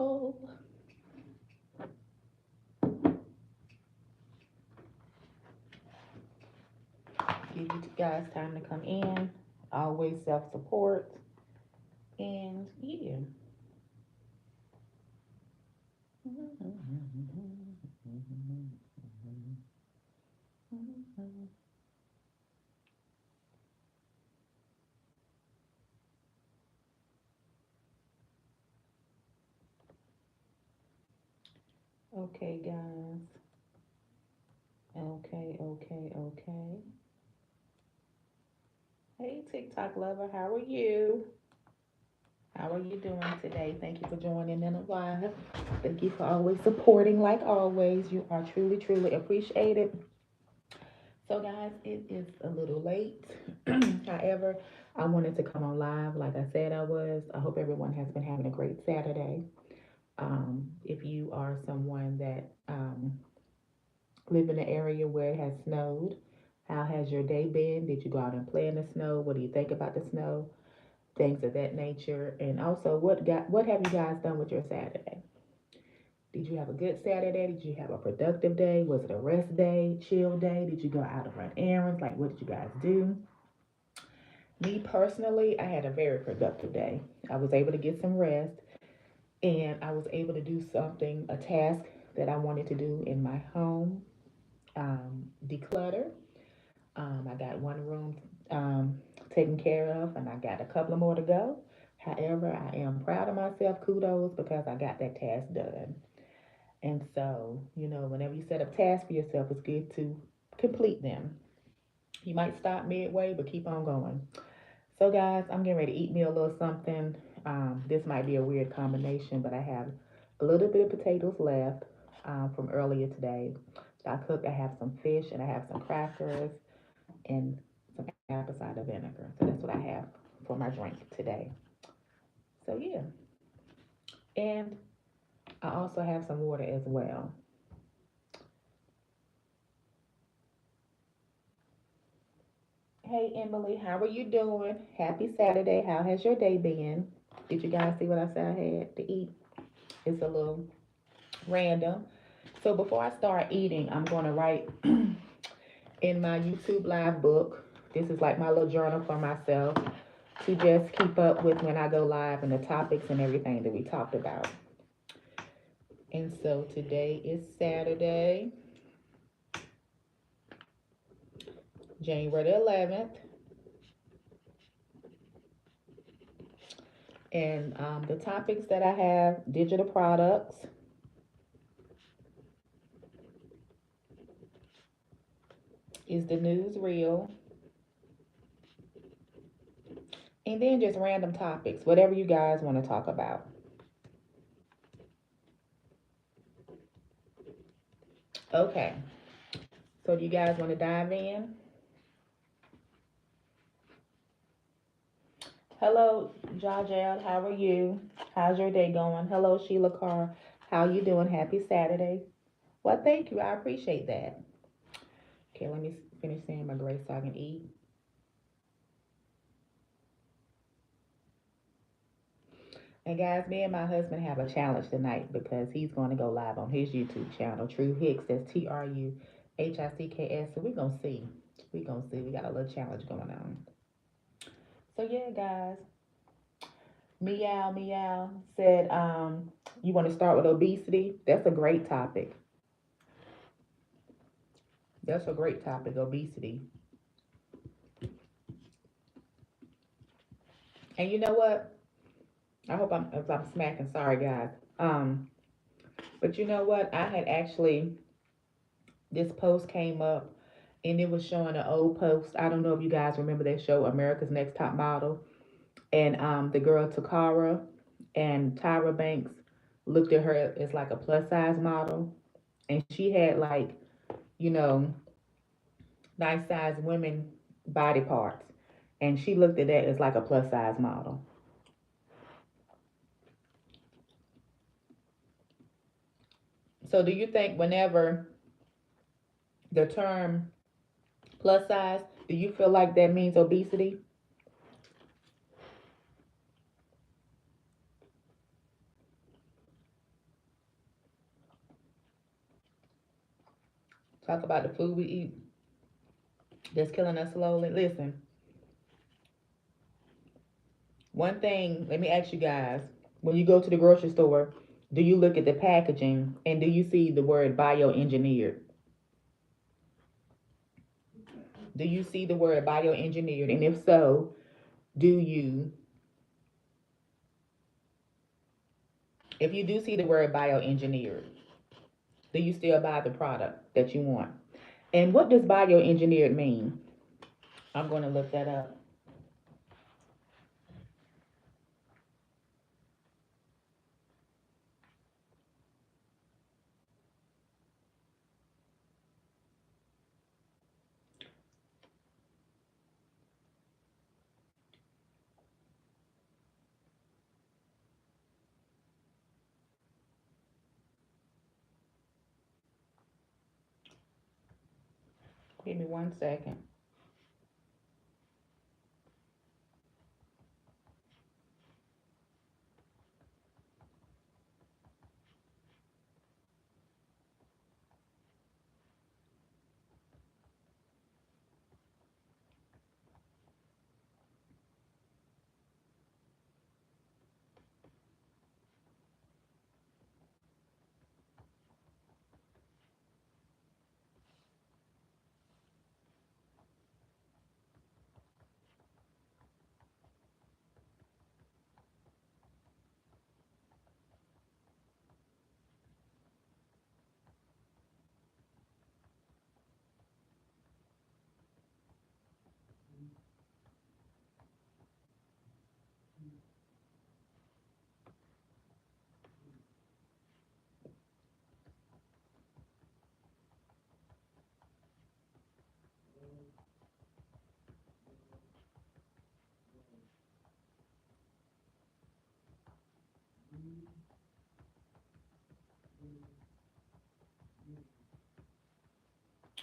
people. Give you guys time to come in. Always self support. And yeah. Okay, guys. Okay, okay, okay. Hey, TikTok lover, how are you? How are you doing today? Thank you for joining in a live. Thank you for always supporting, like always. You are truly, truly appreciated. So, guys, it is a little late. However, I wanted to come on live like I said I was. I hope everyone has been having a great Saturday. If you are someone that live in an area where it has snowed, how has your day been? Did you go out and play in the snow? What do you think about the snow? Things of that nature. And also, what have you guys done with your Saturday? Did you have a good Saturday? Did you have a productive day? Was it a rest day, chill day? Did you go out and run errands? Like, what did you guys do? Me personally, I had a very productive day. I was able to get some rest and I was able to do something, a task that I wanted to do in my home, declutter. I got one room taken care of and I got a couple more to go. However, I am proud of myself. Kudos because I got that task done. And so, whenever you set up tasks for yourself, it's good to complete them. You might stop midway, but keep on going. So, guys, I'm getting ready to eat me a little something. This might be a weird combination, but I have a little bit of potatoes left from earlier today. I cooked. I have some fish and I have some crackers and some apple cider vinegar. So that's what I have for my drink today. So yeah, and I also have some water as well. Hey Emily, how are you doing? Happy Saturday. How has your day been? Did you guys see what I said I had to eat? It's a little random. So before I start eating, I'm going to write in my YouTube live book. This is like my little journal for myself to just keep up with when I go live and the topics and everything that we talked about. And so today is Saturday, January the 11th. And the topics that I have: digital products, is the news real, and then just random topics, whatever you guys want to talk about. Okay, so do you guys want to dive in? Hello, Jajel, how are you? How's your day going? Hello, Sheila Carr, how you doing? Happy Saturday. Well, thank you. I appreciate that. Okay, let me finish saying my grace so I can eat. And guys, me and my husband have a challenge tonight because he's going to go live on his YouTube channel, True Hicks. That's TruHicks. So we're gonna see. We're gonna see. We got a little challenge going on. So yeah, guys. Meow Meow said, you want to start with obesity? That's a great topic. That's a great topic, obesity. And you know what? I hope if I'm smacking, sorry guys. But you know what? I had actually this post came up and it was showing an old post. I don't know if you guys remember that show, America's Next Top Model. And the girl Takara and Tyra Banks looked at her as like a plus size model. And she had like, you know, nice size women body parts. And she looked at that as like a plus size model. So do you think whenever the term plus size, do you feel like that means obesity? Talk about the food we eat that's killing us slowly. Listen, one thing, let me ask you guys, when you go to the grocery store, do you look at the packaging and do you see the word bioengineered? Do you see the word bioengineered? And if so, do you, if you do see the word bioengineered, do you still buy the product that you want? And what does bioengineered mean? I'm going to look that up. Give me 1 second.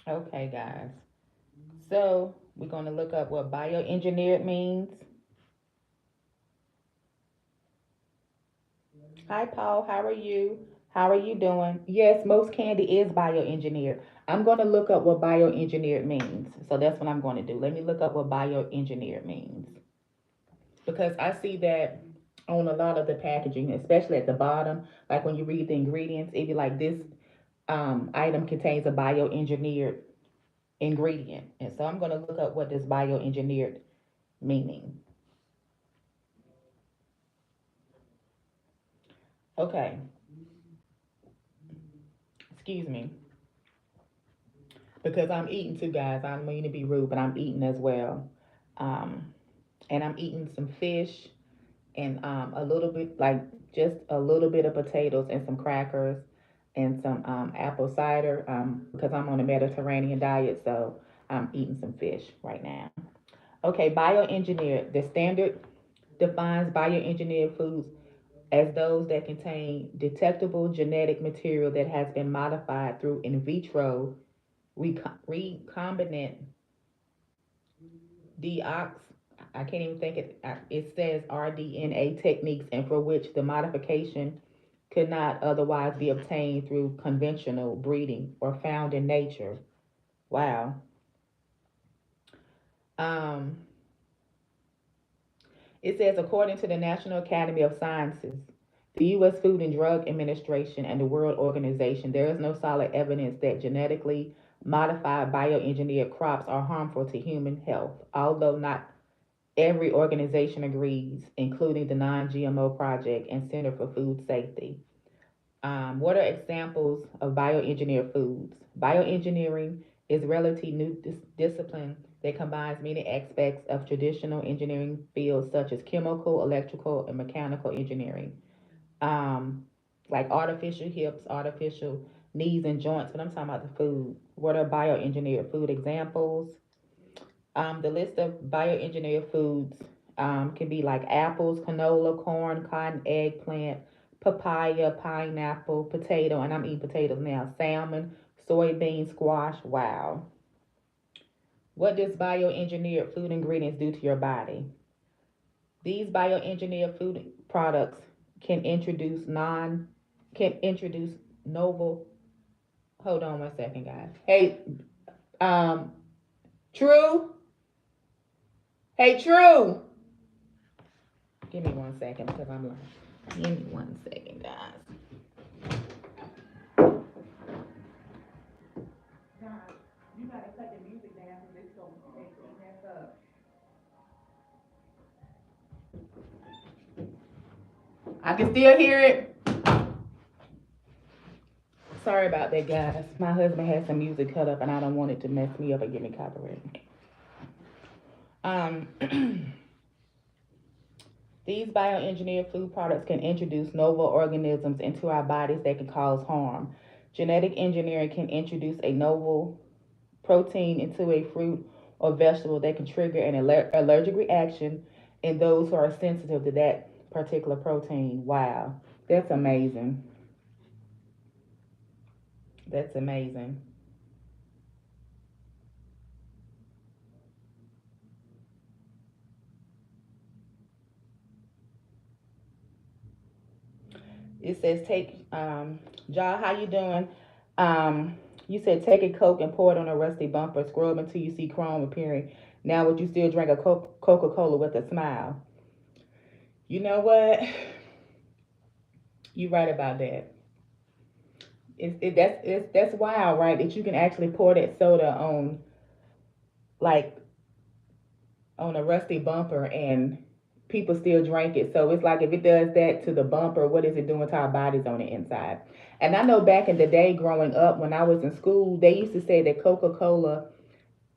Okay, guys. So we're going to look up what bioengineered means. Hi, Paul. How are you? How are you doing? Yes, most candy is bioengineered. I'm going to look up what bioengineered means. So that's what I'm going to do. Let me look up what bioengineered means. Because I see that on a lot of the packaging, especially at the bottom, like when you read the ingredients, it be like this item contains a bioengineered ingredient. And so I'm going to look up what this bioengineered meaning. Okay, excuse me. Because I'm eating too, guys. I don't mean to be rude, but I'm eating as well. Um, and I'm eating some fish and a little bit, like just a little bit of potatoes and some crackers and some apple cider because I'm on a Mediterranean diet, so I'm eating some fish right now. Okay, bioengineered. The standard defines bioengineered foods as those that contain detectable genetic material that has been modified through in vitro recombinant deox. I can't even think it. It says rDNA techniques, and for which the modification could not otherwise be obtained through conventional breeding or found in nature. Wow. Um, It says, according to the National Academy of Sciences, the U.S. Food and Drug Administration, and the World Organization, there is no solid evidence that genetically modified bioengineered crops are harmful to human health, although not every organization agrees, including the Non GMO Project and Center for Food Safety. What are examples of bioengineered foods? Bioengineering is a relatively new discipline that combines many aspects of traditional engineering fields such as chemical, electrical, and mechanical engineering. Um, like artificial hips, artificial knees and joints, but I'm talking about the food. What are bioengineered food examples? The list of bioengineered foods can be like apples, canola, corn, cotton, eggplant, papaya, pineapple, potato, and I'm eating potatoes now, salmon, soybean, squash. Wow. What does bioengineered food ingredients do to your body? These bioengineered food products can introduce novel Hold on 1 second, guys. Hey, um, True. Hey, True. Give me 1 second because I'm like, give me 1 second, guys. Guys, you gotta cut the music down because it's gonna make me mess up. I can still hear it. Sorry about that, guys. My husband has some music cut up, and I don't want it to mess me up or give me copyright. Um, these bioengineered food products can introduce novel organisms into our bodies that can cause harm. Genetic engineering can introduce a novel protein into a fruit or vegetable that can trigger an allergic reaction in those who are sensitive to that particular protein. Wow, that's amazing. That's amazing. It says take Ja, how you doing? Um, you said take a Coke and pour it on a rusty bumper, scrub until you see chrome appearing. Now would you still drink a Coca-Cola with a smile? You know what? You're right about that. That's wild, right? That you can actually pour that soda on like on a rusty bumper and people still drink it. So it's like if it does that to the bumper, what is it doing to our bodies on the inside? And I know back in the day growing up when I was in school, they used to say that Coca-Cola,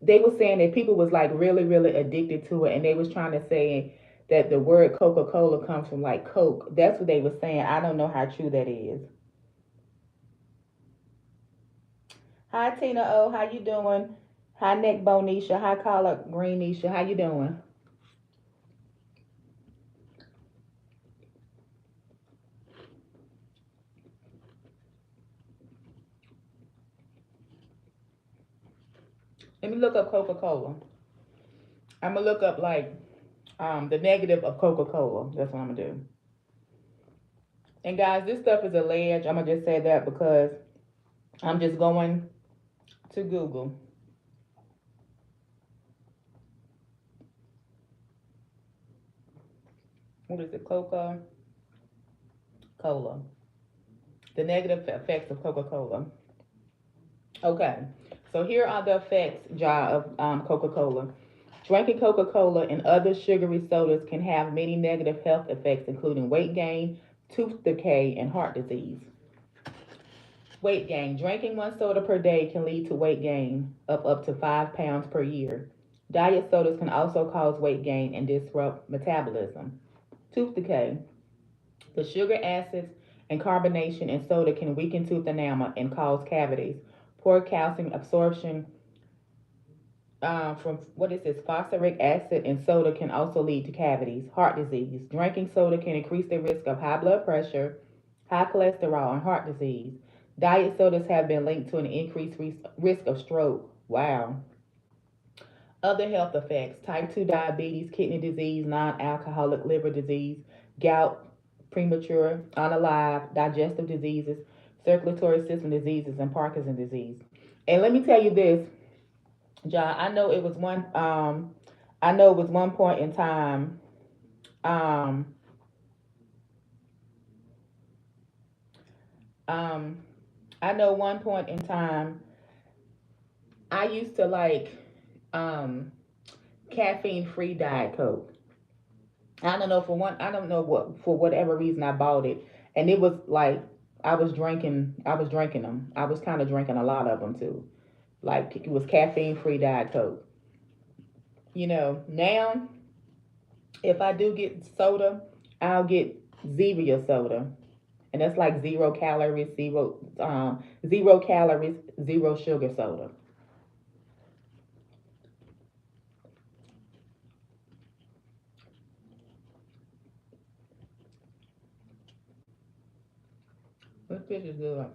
they were saying that people was like really, really addicted to it and they was trying to say that the word Coca-Cola comes from like Coke. That's what they were saying. I don't know how true that is. Hi Tina O, how you doing? Hi Neck Bonisha, hi Collard Greenisha, how you doing? Let me look up Coca-Cola. I'm gonna look up like the negative of Coca-Cola. That's what I'm gonna do. And guys, this stuff is alleged. I'm gonna just say that because I'm just going to Google. What is it? Coca-Cola. The negative effects of Coca-Cola. Okay. So here are the effects, of Coca-Cola. Drinking Coca-Cola and other sugary sodas can have many negative health effects, including weight gain, tooth decay, and heart disease. Weight gain. Drinking one soda per day can lead to weight gain of up to 5 pounds per year. Diet sodas can also cause weight gain and disrupt metabolism. Tooth decay. The sugar acids and carbonation in soda can weaken tooth enamel and cause cavities. Poor calcium absorption from what is this? Phosphoric acid in soda can also lead to cavities. Heart disease. Drinking soda can increase the risk of high blood pressure, high cholesterol, and heart disease. Diet sodas have been linked to an increased risk of stroke. Wow. Other health effects: type 2 diabetes, kidney disease, non alcoholic liver disease, gout, premature, unalive, digestive diseases, circulatory system diseases, and Parkinson's disease. And let me tell you this, John, I know it was one point in time, um, um, I know one point in time, I used to like um, caffeine free Diet Coke. I don't know for one. I don't know what for whatever reason I bought it, and it was like I was drinking. I was drinking them. I was kind of drinking a lot of them too. Like it was caffeine free Diet Coke. Now if I do get soda, I'll get Zevia soda, and that's like zero calories, zero sugar soda. This fish is good.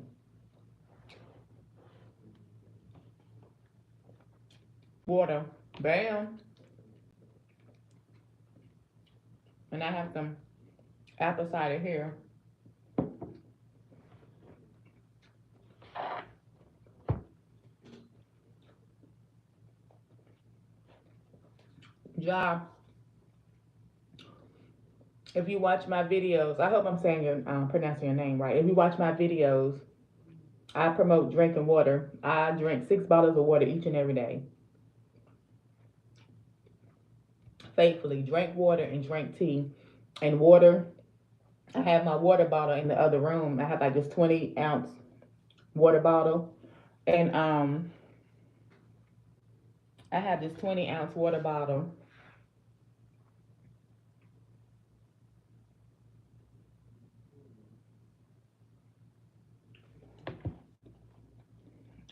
Water, bam, and I have some apple cider here. Ja, if you watch my videos, I hope I'm saying your pronouncing your name right. If you watch my videos, I promote drinking water. I drink 6 bottles of water each and every day. Faithfully, drink water and drink tea. And water, I have my water bottle in the other room. I have like this 20-ounce water bottle. And I have this 20-ounce water bottle.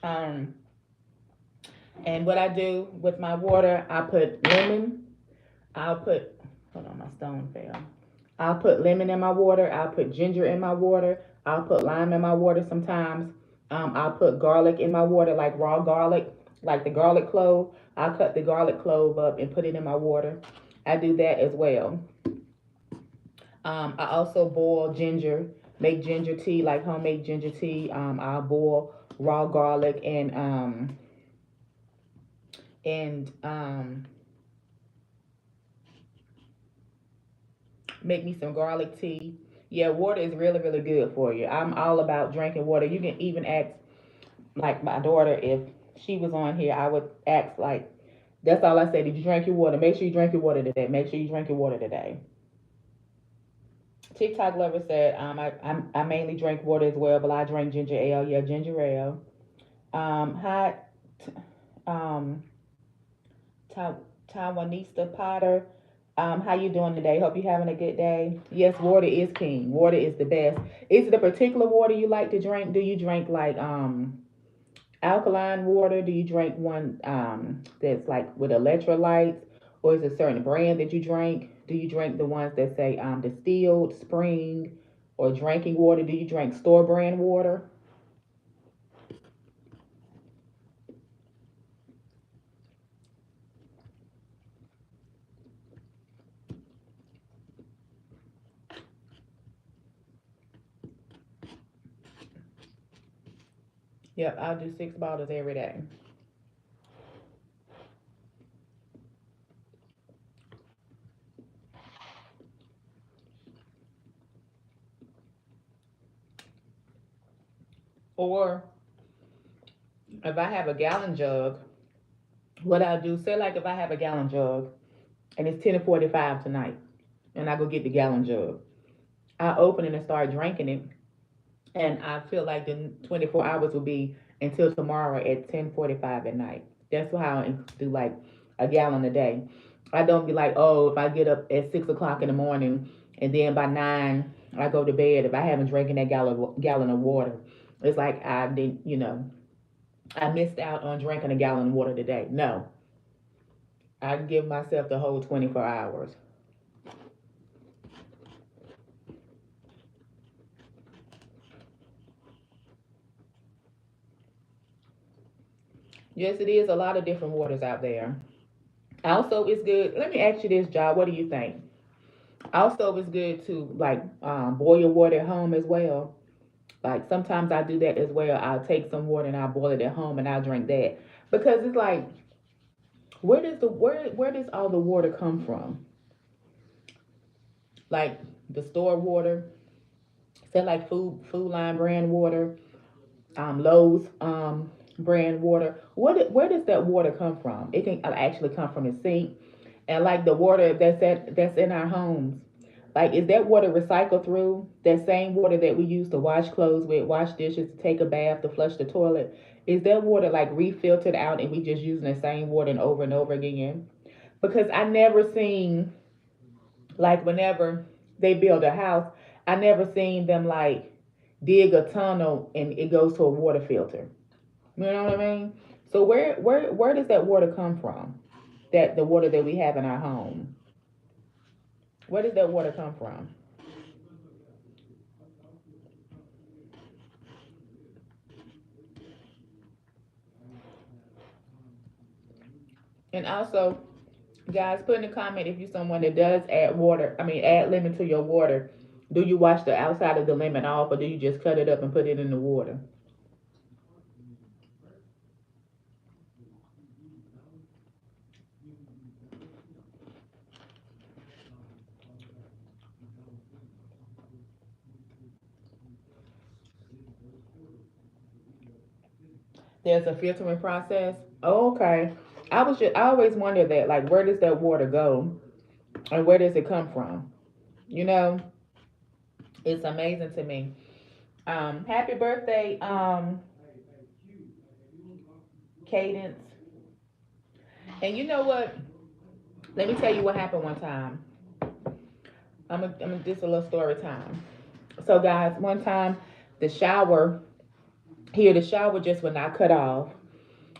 Um, and what I do with my water, I put lemon. I'll put, hold on, my stone fell. I'll put lemon in my water. I'll put ginger in my water. I'll put lime in my water sometimes. I'll put garlic in my water, like raw garlic, like the garlic clove. I'll cut the garlic clove up and put it in my water. I do that as well. I also boil ginger, make ginger tea, like homemade ginger tea. I'll boil raw garlic and make me some garlic tea. Yeah, water is really, really good for you. I'm all about drinking water. You can even ask, like my daughter, if she was on here, I would ask, like, that's all I say. Did you drink your water? Make sure you drink your water today. Make sure you drink your water today. TikTok lover said, I mainly drink water as well, but I drink ginger ale. Yeah, ginger ale. Hi, um, Ta- Tawanista Potter. How you doing today? Hope you're having a good day. Yes, water is king. Water is the best. Is it a particular water you like to drink? Do you drink like alkaline water? Do you drink one that's like with electrolytes, or is it a certain brand that you drink? Do you drink the ones that say distilled spring or drinking water? Do you drink store brand water? Yep, I'll do 6 bottles every day. Or if I have a gallon jug, what I'll do, say like if I have a gallon jug and it's 10:45 tonight, and I go get the gallon jug, I open it and start drinking it, and I feel like the 24 hours will be until tomorrow at 10:45 at night. That's how I do like a gallon a day. I don't be like, oh, if I get up at 6 o'clock in the morning and then by 9 I go to bed, if I haven't drinking that gallon of water, it's like I didn't, I missed out on drinking a gallon of water today. No, I give myself the whole 24 hours. Yes, it is a lot of different waters out there. Also, it's good. Let me ask you this, Job. What do you think? Also, it's good to like boil your water at home as well. Like sometimes I do that as well. I'll take some water and I'll boil it at home and I'll drink that because it's like where does all the water come from? Like the store water, say like food line brand water, Lowe's brand water. Where does that water come from? It can actually come from the sink, and like the water that's in our homes. Like, is that water recycled through that same water that we use to wash clothes with, wash dishes, to take a bath, to flush the toilet? Is that water like refiltered out and we just using the same water and over again? Because I never seen like whenever they build a house, I never seen them like dig a tunnel and it goes to a water filter. You know what I mean? So where does that water come from? That the water that we have in our home. Where does that water come from? And also, guys, put in the comment if you're someone that does add water. I mean, add lemon to your water. Do you wash the outside of the lemon off, or do you just cut it up and put it in the water? There's a filtering process. Oh, okay. I always wonder that, like, where does that water go and where does it come from? You know, it's amazing to me. Happy birthday, Cadence. And you know what? Let me tell you what happened one time. I'm just a little story time. So, guys, one time the shower the shower just would not cut off.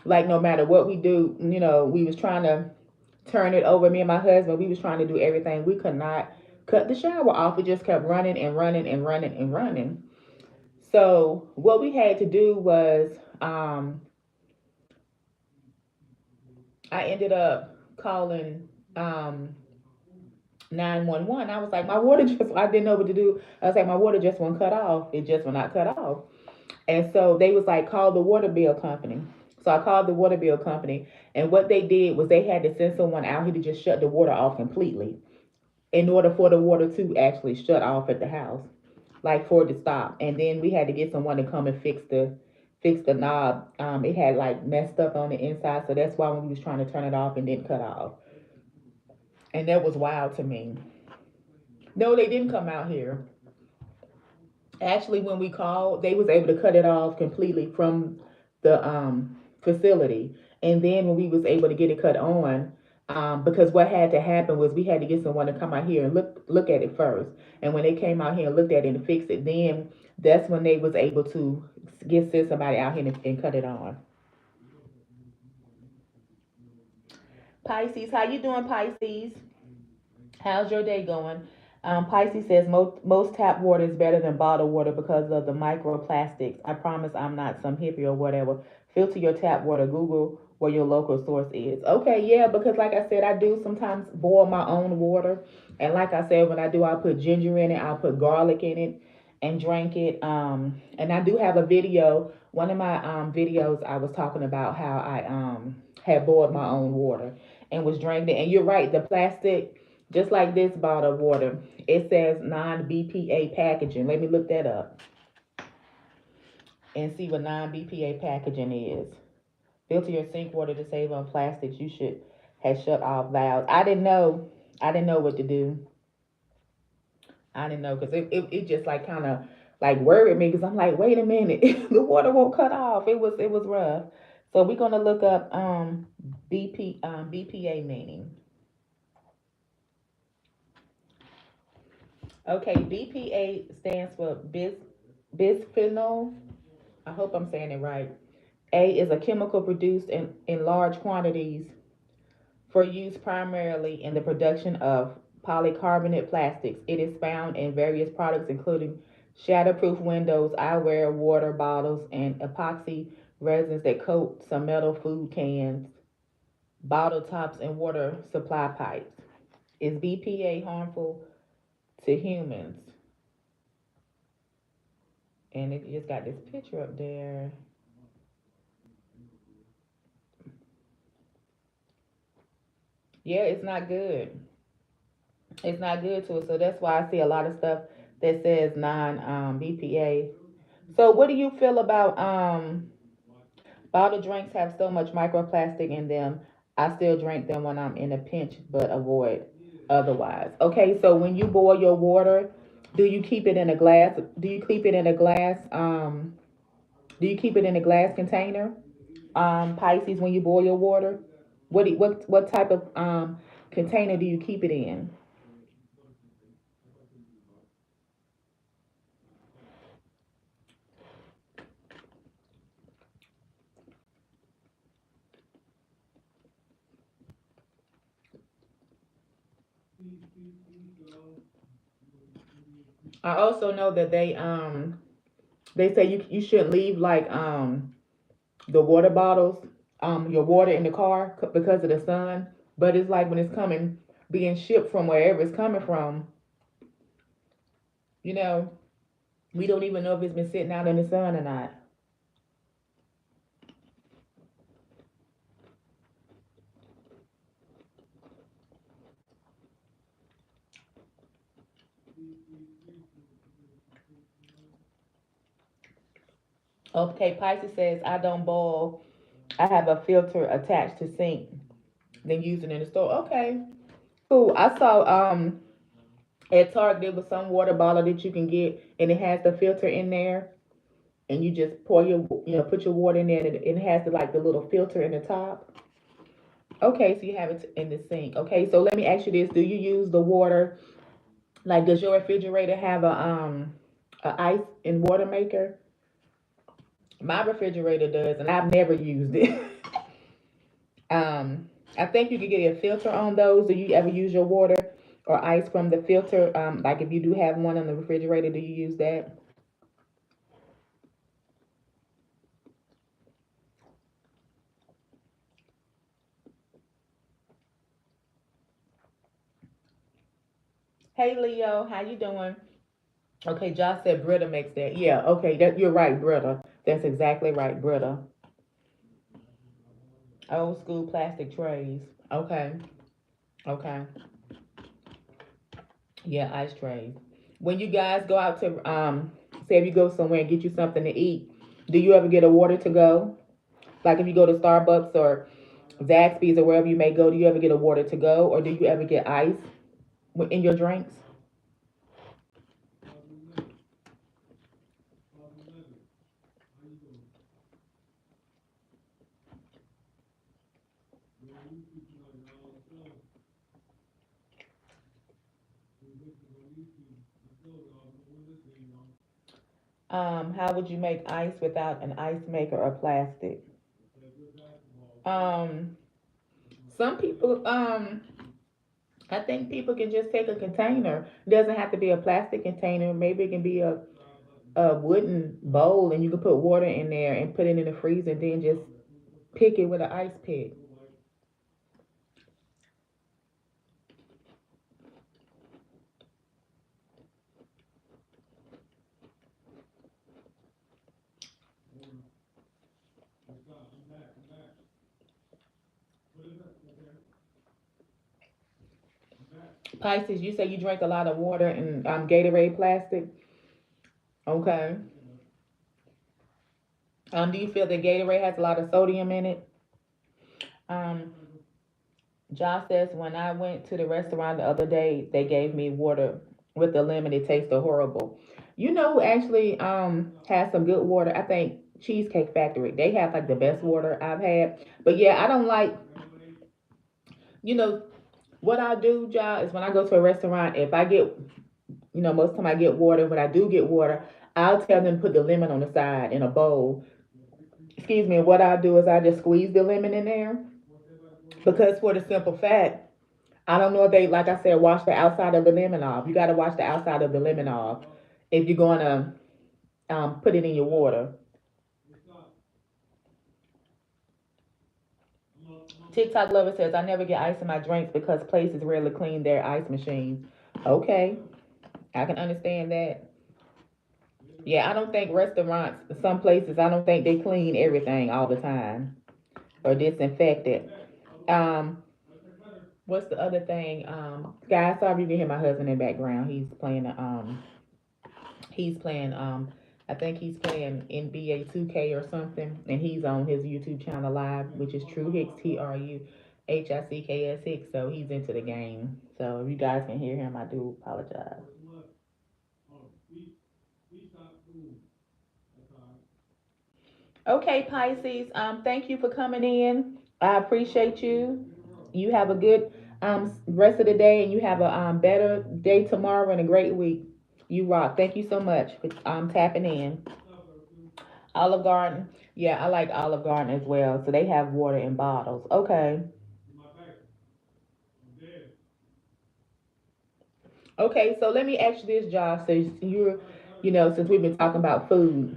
Like, no matter what we do, we was trying to turn it over. Me and my husband, we was trying to do everything. We could not cut the shower off. It just kept running and running and running and running. So what we had to do was, I ended up calling, 911. I was like, my water just, I didn't know what to do. I was like, my water just won't cut off. It just will not cut off. And so they was like, call the water bill company. So I called the water bill company, and what they did was they had to send someone out here to just shut the water off completely in order for the water to actually shut off at the house, like for it to stop. And then we had to get someone to come and fix the knob. It had like messed up on the inside, so that's why when we was trying to turn it off, and didn't cut off. And that was wild to me. No, they didn't come out here. Actually, when we called, they was able to cut it off completely from the facility. And then when we was able to get it cut on, because what had to happen was we had to get someone to come out here and look at it first. And when they came out here and looked at it and fixed it, then that's when they was able to send somebody out here and cut it on. Pisces, how you doing, Pisces? How's your day going? Pisces says most tap water is better than bottled water because of the microplastics. I promise I'm not some hippie or whatever. Filter your tap water. Google where your local source is. Okay, yeah, because like I said, I do sometimes boil my own water. And like I said, when I do, I'll put ginger in it, I'll put garlic in it and drink it. And I do have a video. One of my videos, I was talking about how I had boiled my own water and was drinking it. And you're right, the plastic, just like this bottle of water, it says non-BPA packaging. Let me look that up and see what non-BPA packaging is. Filter your sink water to save on plastics. You should have shut off valves. I didn't know. I didn't know what to do. I didn't know because it just like kind of like worried me because I'm like, wait a minute, the water won't cut off. It was rough. So we're gonna look up BPA meaning. Okay, BPA stands for bisphenol. I hope I'm saying it right. A is a chemical produced in large quantities for use primarily in the production of polycarbonate plastics. It is found in various products including shatterproof windows, eyewear, water bottles, and epoxy resins that coat some metal food cans, bottle tops, and water supply pipes. Is BPA harmful to humans? And it just got this picture up there. Yeah, it's not good. It's not good to us. So that's why I see a lot of stuff that says non BPA. So what do you feel about bottled drinks have so much microplastic in them? I still drink them when I'm in a pinch, but avoid otherwise. Okay, so when you boil your water, do you keep it in a glass? Do you keep it in a glass? Do you keep it in a glass container? Pisces, when you boil your water, what type of container do you keep it in? I also know that they say you shouldn't leave like the water bottles your water in the car because of the sun. But it's like when it's coming being shipped from wherever it's coming from, you know, we don't even know if it's been sitting out in the sun or not. Okay, Pisces says I don't boil. I have a filter attached to sink, then use it in the store. Okay, cool. I saw at Target there was some water bottle that you can get, and it has the filter in there, and you just pour your put your water in there, and it has the little filter in the top. Okay, so you have it in the sink. Okay, so let me ask you this: do you use the water? Like, does your refrigerator have a ice and water maker? My refrigerator does, and I've never used it. um, I think you could get a filter on those. Do you ever use your water or ice from the filter? Like if you do have one on the refrigerator, do you use that? Hey Leo, how you doing? Okay, Josh said Brita makes that. Yeah, okay, that you're right, Brita. That's exactly right, Brita. Old school plastic trays. Okay, okay. Yeah, ice trays. When you guys go out to say if you go somewhere and get you something to eat, do you ever get a water to go? Like if you go to Starbucks or Zaxby's or wherever you may go, do you ever get a water to go, or do you ever get ice in your drinks? How would you make ice without an ice maker or plastic? Um, some people, I think people can just take a container. It doesn't have to be a plastic container. Maybe it can be a wooden bowl, and you can put water in there and put it in the freezer, and then just pick it with an ice pick. Pisces, you say you drink a lot of water and Gatorade plastic. Okay. Do you feel that Gatorade has a lot of sodium in it? Um, Josh says when I went to the restaurant the other day, they gave me water with the lemon. It tasted horrible. You know who actually has some good water? I think Cheesecake Factory. They have like the best water I've had. But yeah, I don't like. You know what I do, Josh, is when I go to a restaurant, if I get most of the time I get water. When I do get water, I'll tell them to put the lemon on the side in a bowl. Excuse me. And what I'll do is I just squeeze the lemon in there because for the simple fact, I don't know if they, like I said, wash the outside of the lemon off. You got to wash the outside of the lemon off if you're going to put it in your water. TikTok lover says, I never get ice in my drinks because places rarely clean their ice machines. Okay, I can understand that. Yeah, I don't think restaurants, some places, I don't think they clean everything all the time or disinfect it. Um, what's the other thing? Guys, sorry you can hear my husband in the background. He's playing I think he's playing NBA 2K or something, and he's on his YouTube channel live, which is True Hicks, TruHicks. Hicks. So he's into the game. So if you guys can hear him, I do apologize. Okay, Pisces. Thank you for coming in. I appreciate you. You have a good rest of the day, and you have a better day tomorrow and a great week. You rock. Thank you so much for tapping in. Olive Garden. Yeah, I like Olive Garden as well. So they have water in bottles. Okay. Okay, so let me ask you this, Josh. So since we've been talking about food,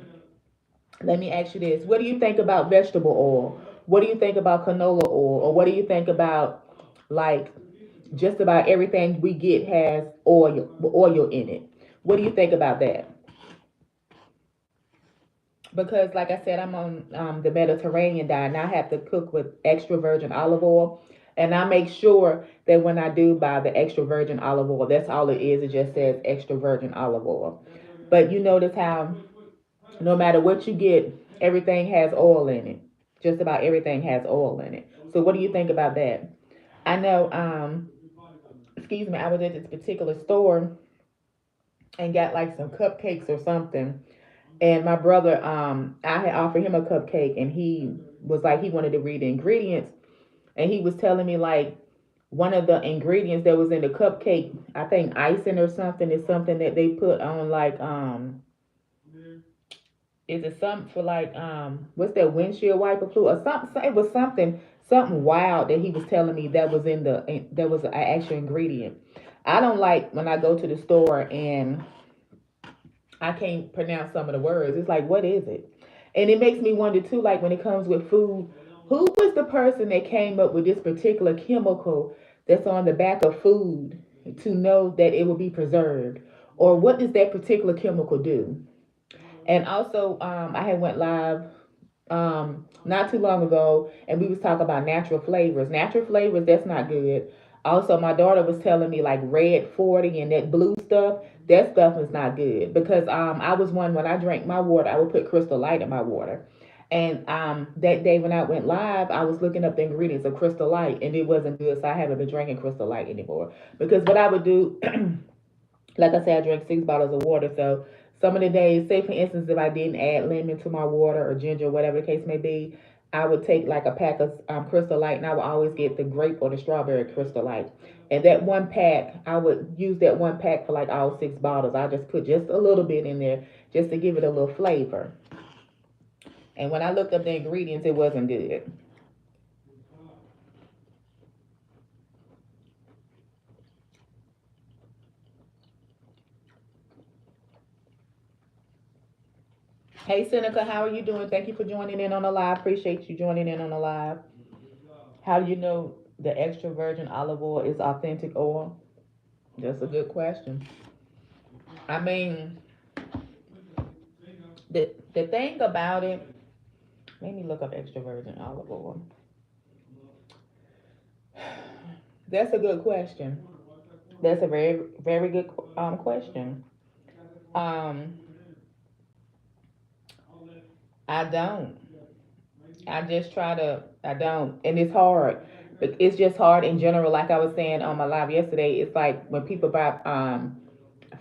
let me ask you this. What do you think about vegetable oil? What do you think about canola oil? Or what do you think about like just about everything we get has oil in it? What do you think about that? Because like I said, I'm on the Mediterranean diet, and I have to cook with extra virgin olive oil. And I make sure that when I do buy the extra virgin olive oil, that's all it is. It just says extra virgin olive oil. But you notice how no matter what you get, Everything has oil in it. Just about everything has oil in it. So what do you think about that? I know, excuse me, I was at this particular store and got like some cupcakes or something. And my brother, I had offered him a cupcake and he was like, he wanted to read the ingredients. And he was telling me like one of the ingredients that was in the cupcake, I think icing or something, is something that they put on like, is it something for like what's that windshield wiper fluid or something? It was something wild that he was telling me that was in that was an actual ingredient. I don't like when I go to the store and I can't pronounce some of the words. It's like, what is it? And it makes me wonder too, like when it comes with food, who was the person that came up with this particular chemical that's on the back of food to know that it will be preserved? Or what does that particular chemical do? And also, I had went live not too long ago, and we was talking about natural flavors. Natural flavors, that's not good. Also, my daughter was telling me like red 40 and that blue stuff. That stuff is not good because I was one when I drank my water, I would put Crystal Light in my water. And that day when I went live, I was looking up the ingredients of Crystal Light, and it wasn't good. So I haven't been drinking Crystal Light anymore. Because what I would do, like I said, I drank 6 bottles of water. So some of the days, say for instance, if I didn't add lemon to my water or ginger, whatever the case may be, I would take like a pack of Crystal Light, and I would always get the grape or the strawberry Crystal Light. And that one pack, I would use that one pack for like all 6 bottles. I just put just a little bit in there just to give it a little flavor. And when I looked up the ingredients, it wasn't good. Hey Seneca, how are you doing? Thank you for joining in on the live. Appreciate you joining in on the live. How do you know the extra virgin olive oil is authentic oil? That's a good question. I mean, the thing about it, let me look up extra virgin olive oil. That's a good question. That's a very good question. Um, I don't. I just try to. I don't, and it's hard. It's just hard in general. Like I was saying on my live yesterday, it's like when people buy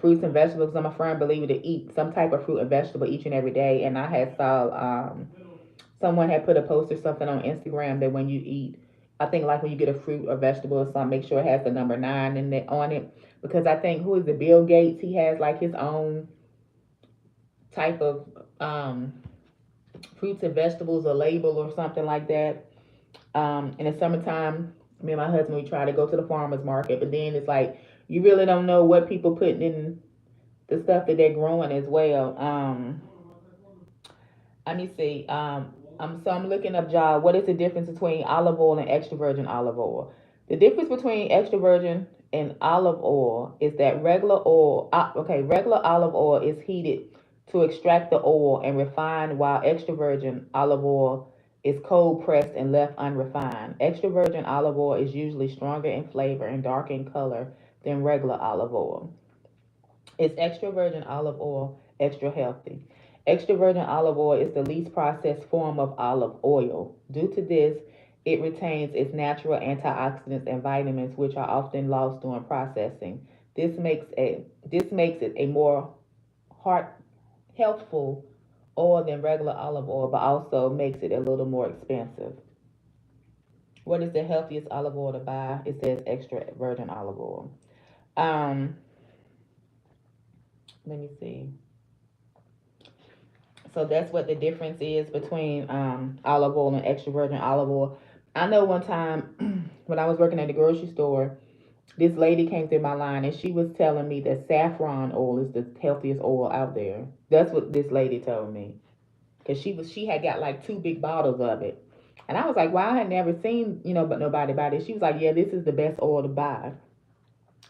fruits and vegetables. I'm a firm believer to eat some type of fruit and vegetable each and every day. And I had saw someone had put a post or something on Instagram that when you eat, I think like when you get a fruit or vegetable or something, make sure it has the number 9 in it on it because I think who is it? Bill Gates. He has like his own type of fruits and vegetables, a label or something like that. In the summertime, me and my husband we try to go to the farmers market, but then it's like you really don't know what people putting in the stuff that they're growing as well. Let me see. I'm looking up, John. What is the difference between olive oil and extra virgin olive oil? The difference between extra virgin and olive oil is that regular olive oil is heated to extract the oil and refined, while extra virgin olive oil is cold pressed and left unrefined. Extra virgin olive oil is usually stronger in flavor and darker in color than regular olive oil. Is extra virgin olive oil extra healthy? Extra virgin olive oil is the least processed form of olive oil. Due to this, it retains its natural antioxidants and vitamins, which are often lost during processing. This makes it a more heart healthful oil than regular olive oil, but also makes it a little more expensive. What is the healthiest olive oil to buy? It says extra virgin olive oil. Um, Let me see. So that's what the difference is between olive oil and extra virgin olive oil. I know one time when I was working at the grocery store, this lady came through my line and she was telling me that saffron oil is the healthiest oil out there. That's what this lady told me. Cause she had got like 2 big bottles of it. And I was like, well, I had never seen, but nobody buy this. She was like, yeah, this is the best oil to buy.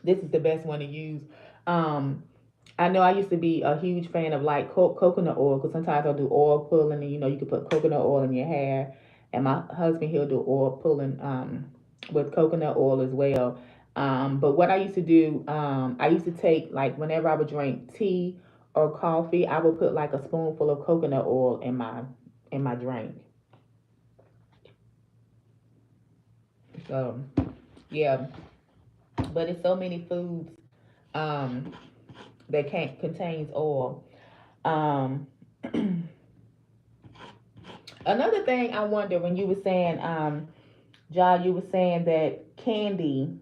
This is the best one to use. Um, I know I used to be a huge fan of like coconut oil because sometimes I'll do oil pulling and you can put coconut oil in your hair. And my husband, he'll do oil pulling with coconut oil as well. But what I used to do, I used to take like whenever I would drink tea or coffee, I would put like a spoonful of coconut oil in my in my drink. So yeah, but it's so many foods um, that can't contains oil. Um, Another thing I wonder when you were saying, John, you were saying that candy.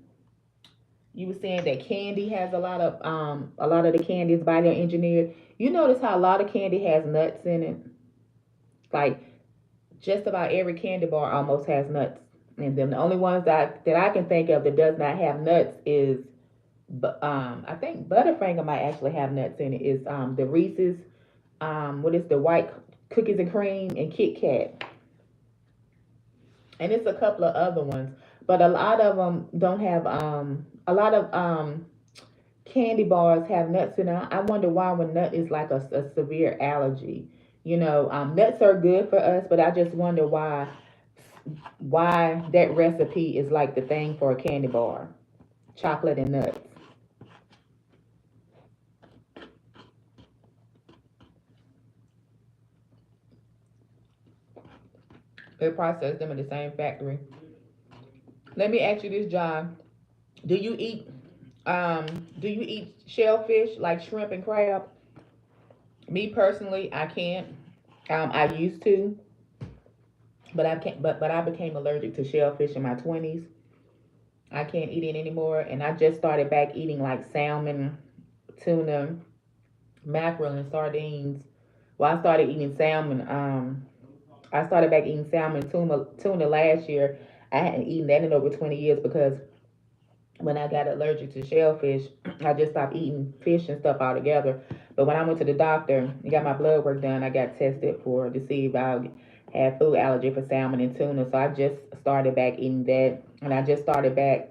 You were saying that candy has a lot of the candy is bioengineered. You notice how a lot of candy has nuts in it. Like just about every candy bar almost has nuts in them. The only ones that I can think of that does not have nuts is, I think Butterfinger might actually have nuts in it. Is the Reese's, what is the white cookies and cream and Kit Kat, and it's a couple of other ones, but a lot of them don't have a lot of candy bars have nuts in them. I wonder why when nut is like a severe allergy. Nuts are good for us, but I just wonder why that recipe is like the thing for a candy bar, chocolate and nuts. They process them in the same factory. Let me ask you this, John. Do you eat um do you eat shellfish like shrimp and crab? Me personally, I can't. I used to, but I can't. But I became allergic to shellfish in my 20s. I can't eat it anymore, and I just started back eating like salmon, tuna, mackerel, and sardines. Well, I started eating salmon. I started back eating salmon tuna last year. I hadn't eaten that in over 20 years because when I got allergic to shellfish, I just stopped eating fish and stuff altogether. But when I went to the doctor and got my blood work done, I got tested for to see if I had food allergy for salmon and tuna. So I just started back eating that, and I just started back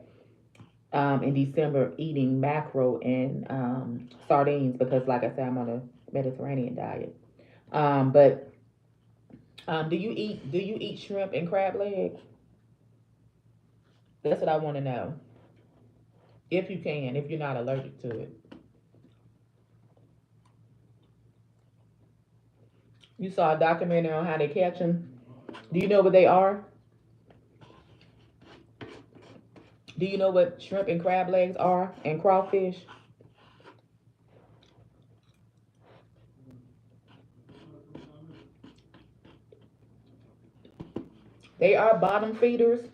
in December eating mackerel and sardines because, like I said, I'm on a Mediterranean diet. But do you eat shrimp and crab legs? That's what I want to know. If you can, if you're not allergic to it. You saw a documentary on how they catch them. Do you know what they are? Do you know what shrimp and crab legs are and crawfish? They are bottom feeders.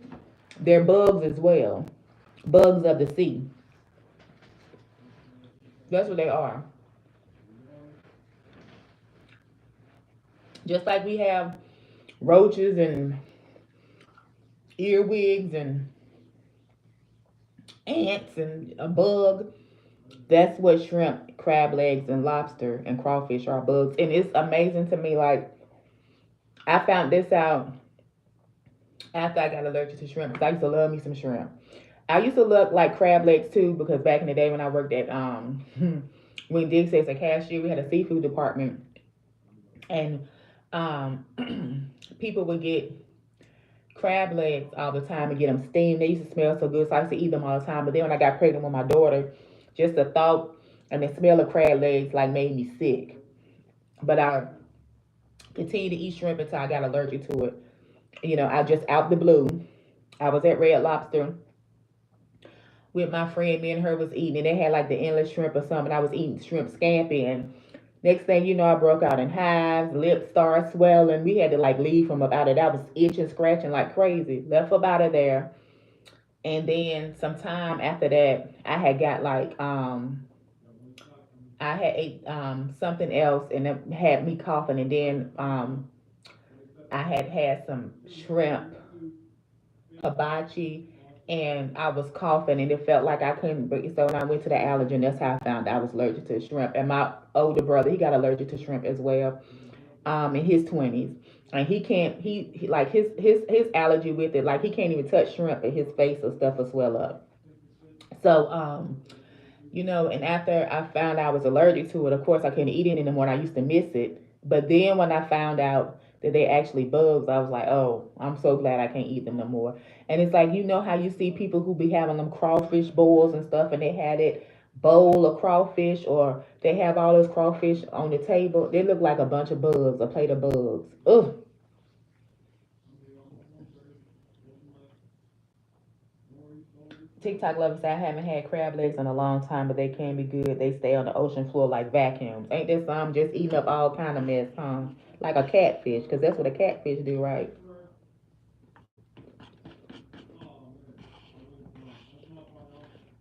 They're bugs as well. Bugs of the sea. That's what they are. Just like we have roaches and earwigs and ants and a bug. That's what shrimp, crab legs, and lobster and crawfish are, bugs. And it's amazing to me. Like I found this out after I got allergic to shrimp because I used to love me some shrimp. I used to look like crab legs too because back in the day when I worked at when Dig says a cashier, we had a seafood department, and um people would get crab legs all the time and get them steamed. They used to smell so good, so I used to eat them all the time. But then when I got pregnant with my daughter, just the thought and the smell of crab legs like made me sick. But I continued to eat shrimp until I got allergic to it. I just out the blue. I was at Red Lobster with my friend. Me and her was eating, and they had like the endless shrimp or something. I was eating shrimp scampi, and next thing you know, I broke out in hives, lips started swelling. We had to like leave from about it. I was itching, scratching like crazy. Left up out of there, and then some time after that, I had got like I had ate something else, and it had me coughing, and then I had had some shrimp hibachi, and I was coughing, and it felt like I couldn't breathe. So when I went to the allergen, that's how I found out I was allergic to shrimp. And my older brother, he got allergic to shrimp as well, in his 20s, and he can't. He like his allergy with it, like he can't even touch shrimp, and his face or stuff will swell up. So and after I found out I was allergic to it, of course I couldn't eat it anymore. And I used to miss it, but then when I found out that they actually bugs, I was like, oh, I'm so glad I can't eat them no more. And it's like how you see people who be having them crawfish bowls and stuff, and they had it bowl of crawfish, or they have all those crawfish on the table. They look like a bunch of bugs, a plate of bugs. Ugh. TikTok lovers say I haven't had crab legs in a long time, but they can be good. They stay on the ocean floor like vacuums. Ain't this some just eating up all kind of mess, huh? Like a catfish, because that's what a catfish do, right?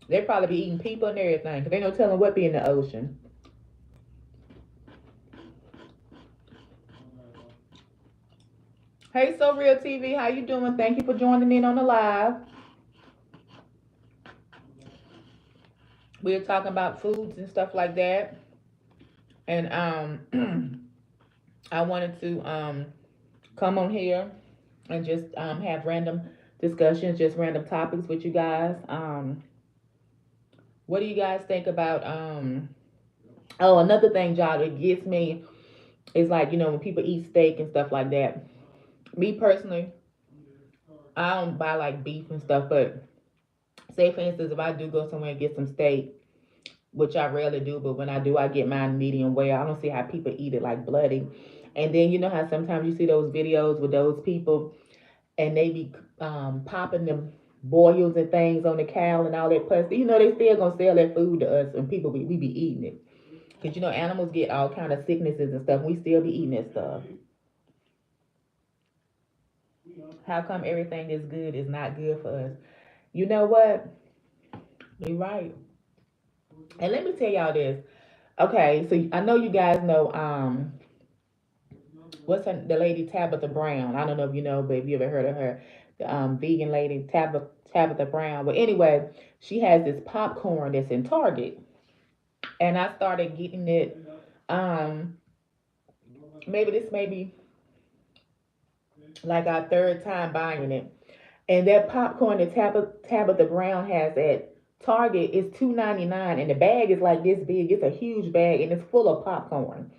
They probably be eating people and everything, because they no telling what be in the ocean. Hey, So Real TV, how you doing? Thank you for joining in on the live. We're talking about foods and stuff like that, and I wanted to come on here and just have random discussions, just random topics with you guys. What do you guys think about? Oh, another thing, y'all, that gets me is like when people eat steak and stuff like that. Me personally, I don't buy like beef and stuff, but say for instance, if I do go somewhere and get some steak, which I rarely do, but when I do, I get mine medium well. I don't see how people eat it like bloody. And then you know how sometimes you see those videos with those people and they be popping them boils and things on the cow and all that pus. You know they still gonna sell that food to us, and people we be eating it. Cause animals get all kind of sicknesses and stuff. We still be eating that stuff. How come everything that's good is not good for us? You know what? You're right. And let me tell y'all this. Okay, so I know you guys know what's the lady Tabitha Brown. I don't know if you know, but if you ever heard of her, the vegan lady Tabitha Brown. But anyway, she has this popcorn that's in Target, and I started getting it. Um, maybe this may be like our third time buying it, and that popcorn that Tabitha Brown has at Target is $2.99, and the bag is like this big. It's a huge bag, and it's full of popcorn.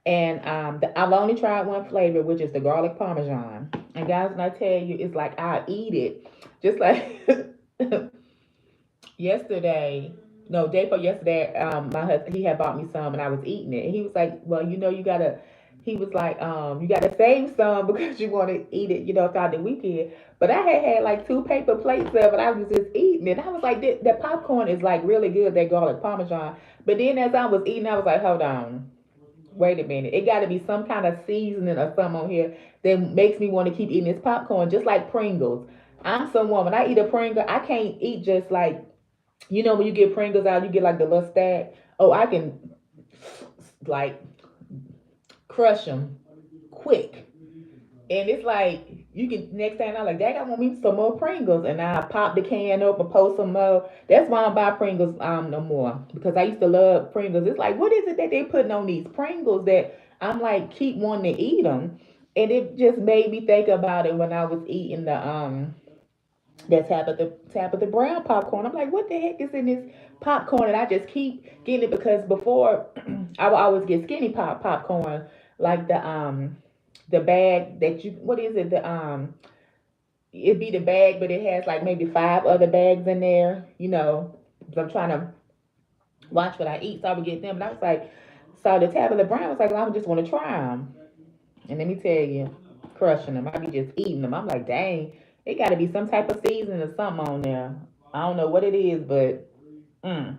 And I've only tried one flavor, which is the garlic parmesan. And guys, when I tell you, it's like I eat it, just like yesterday. No, day for yesterday. My husband he had bought me some, and I was eating it. And he was like, "Well, you gotta." He was like, "You gotta save some because you want to eat it, throughout the weekend." But I had like two paper plates of it. I was just eating it. I was like, "That popcorn is like really good. That garlic parmesan." But then as I was eating, I was like, "Hold on." Wait a minute. It got to be some kind of seasoning or something on here that makes me want to keep eating this popcorn, just like Pringles. I'm someone, when I eat a Pringle, I can't eat just like, when you get Pringles out, you get like the little stack. Oh, I can like crush them quick. And it's like, you can, next time I'm like, Dad, I want me some more Pringles. And I pop the can up and post some more. That's why I don't buy Pringles no more. Because I used to love Pringles. It's like, what is it that they putting on these Pringles that I'm like, keep wanting to eat them? And it just made me think about it when I was eating that Tabitha Brown popcorn. I'm like, what the heck is in this popcorn? And I just keep getting it because before I would always get skinny popcorn, like the bag that you what is it? It'd be the bag, but it has like maybe five other bags in there, So I'm trying to watch what I eat, so I would get them. And I was like, so the Tabitha Brown was like, well, I just want to try them. And let me tell you, crushing them. I be just eating them. I'm like, dang, it got to be some type of seasoning or something on there. I don't know what it is, but mm.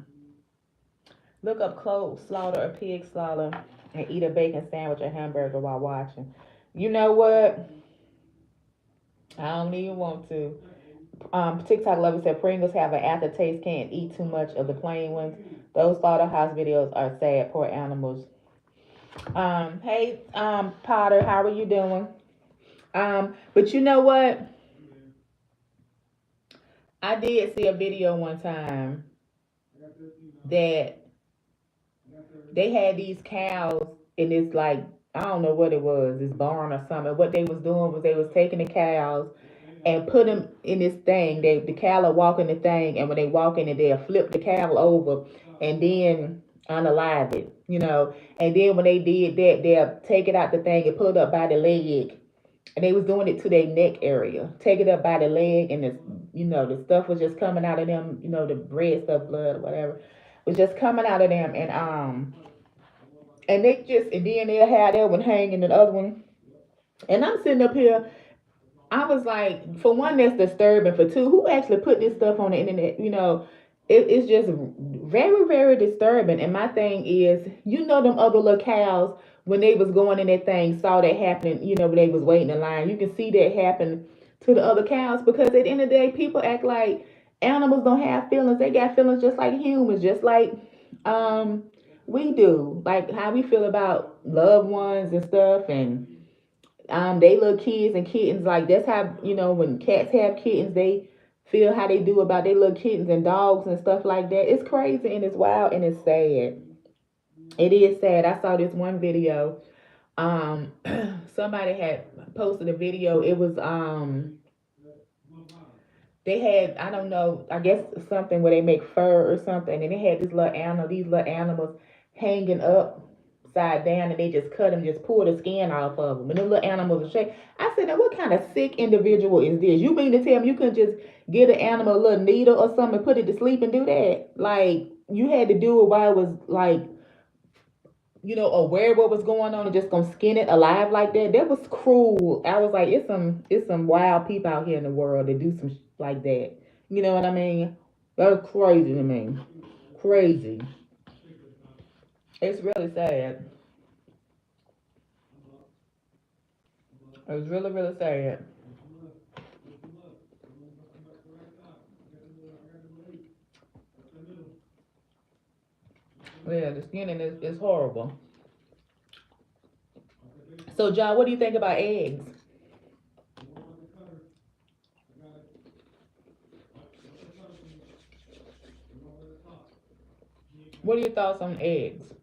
Look up clove slaughter or pig slaughter and eat a bacon sandwich or hamburger while watching. You know what? I don't even want to. TikTok lover said Pringles have an aftertaste. Can't eat too much of the plain ones. Those slaughterhouse videos are sad. Poor animals. Hey, Potter, how are you doing? But you know what? I did see a video one time that they had these cows, and it's like I don't know what it was, this barn or something. What they was doing was they was taking the cows and put them in this thing. The cow will walk in the thing, and when they walk in it, they'll flip the cow over and then unalive it, And then when they did that, they'll take it out the thing and pull it up by the leg. And they was doing it to their neck area. Take it up by the leg, and the stuff was just coming out of them. The red stuff, blood or whatever, was just coming out of them, and they just and then they'll have that one hanging and the other one. And I'm sitting up here. I was like, for one, that's disturbing. For two, who actually put this stuff on the internet? It's just very, very disturbing. And my thing is, them other little cows when they was going in that thing saw that happening. When they was waiting in line, you can see that happen to the other cows because at the end of the day, people act like animals don't have feelings. They got feelings just like humans, just like um we do. Like how we feel about loved ones and stuff and they little kids and kittens, like that's how when cats have kittens, they feel how they do about their little kittens and dogs and stuff like that. It's crazy and it's wild and it's sad. It is sad. I saw this one video. Um, somebody had posted a video. It was they had, I don't know, I guess something where they make fur or something, and they had these little animals hanging upside down, and they just cut them, just pull the skin off of them, and the little animals are shaking. I said, now what kind of sick individual is this? You mean to tell me you couldn't just get an animal a little needle or something and put it to sleep and do that? Like you had to do it while it was like aware of what was going on and just gonna skin it alive like that. That was cruel. I was like, it's some wild people out here in the world that do some like that. You know what I mean? That's crazy to me. Crazy. It's really sad. It's really, really sad. Yeah, the skinning is horrible. So, John, what do you think about eggs? What are your thoughts on eggs?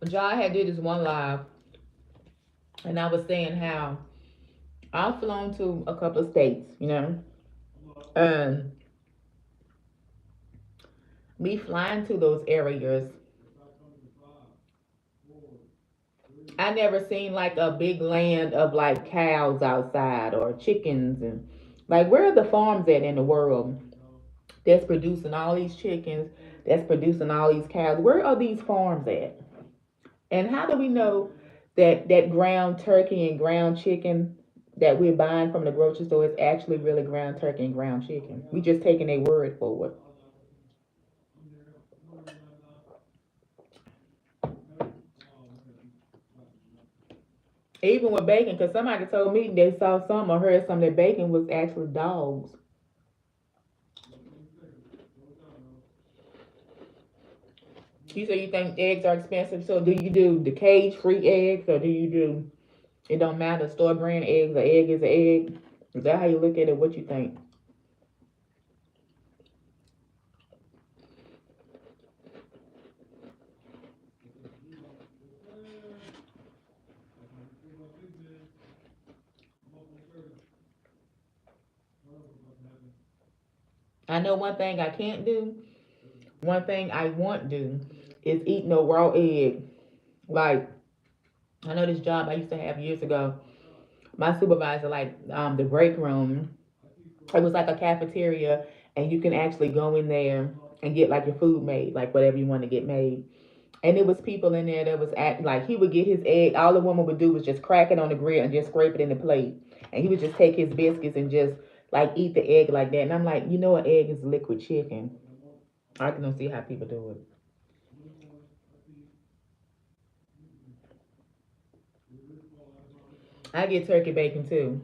John had did this one live, and I was saying how I've flown to a couple of states, and me flying to those areas, I never seen like a big land of like cows outside or chickens and like where are the farms at in the world that's producing all these chickens, that's producing all these cows? Where are these farms at? And how do we know that that ground turkey and ground chicken that we're buying from the grocery store is actually really ground turkey and ground chicken? We just taking their word for it. Even with bacon, because somebody told me they saw some or heard some that bacon was actually dogs. You say you think eggs are expensive, so do you do the cage-free eggs, or do you do it don't matter store brand eggs? An egg is an egg. Is that how you look at it? What you think? I know one thing I can't do. One thing I won't do is eat no raw egg. Like I know this job I used to have years ago. My supervisor, like the break room, it was like a cafeteria, and you can actually go in there and get like your food made, like whatever you want to get made. And it was people in there that was act like he would get his egg. All the woman would do was just crack it on the grill and just scrape it in the plate. And he would just take his biscuits and just like eat the egg like that. And I'm like, an egg is liquid chicken. I can don't see how people do it. I get turkey bacon too.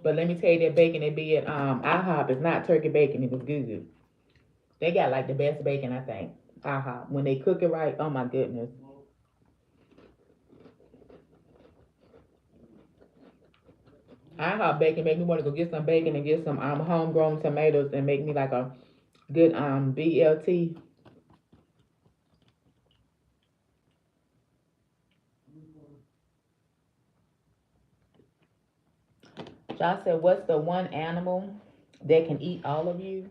But let me tell you that bacon that be at IHOP is not turkey bacon. It was good. They got like the best bacon, I think. IHOP. When they cook it right, oh my goodness. IHOP bacon make me want to go get some bacon and get some homegrown tomatoes and make me like a good BLT. Josh said, "What's the one animal that can eat all of you?"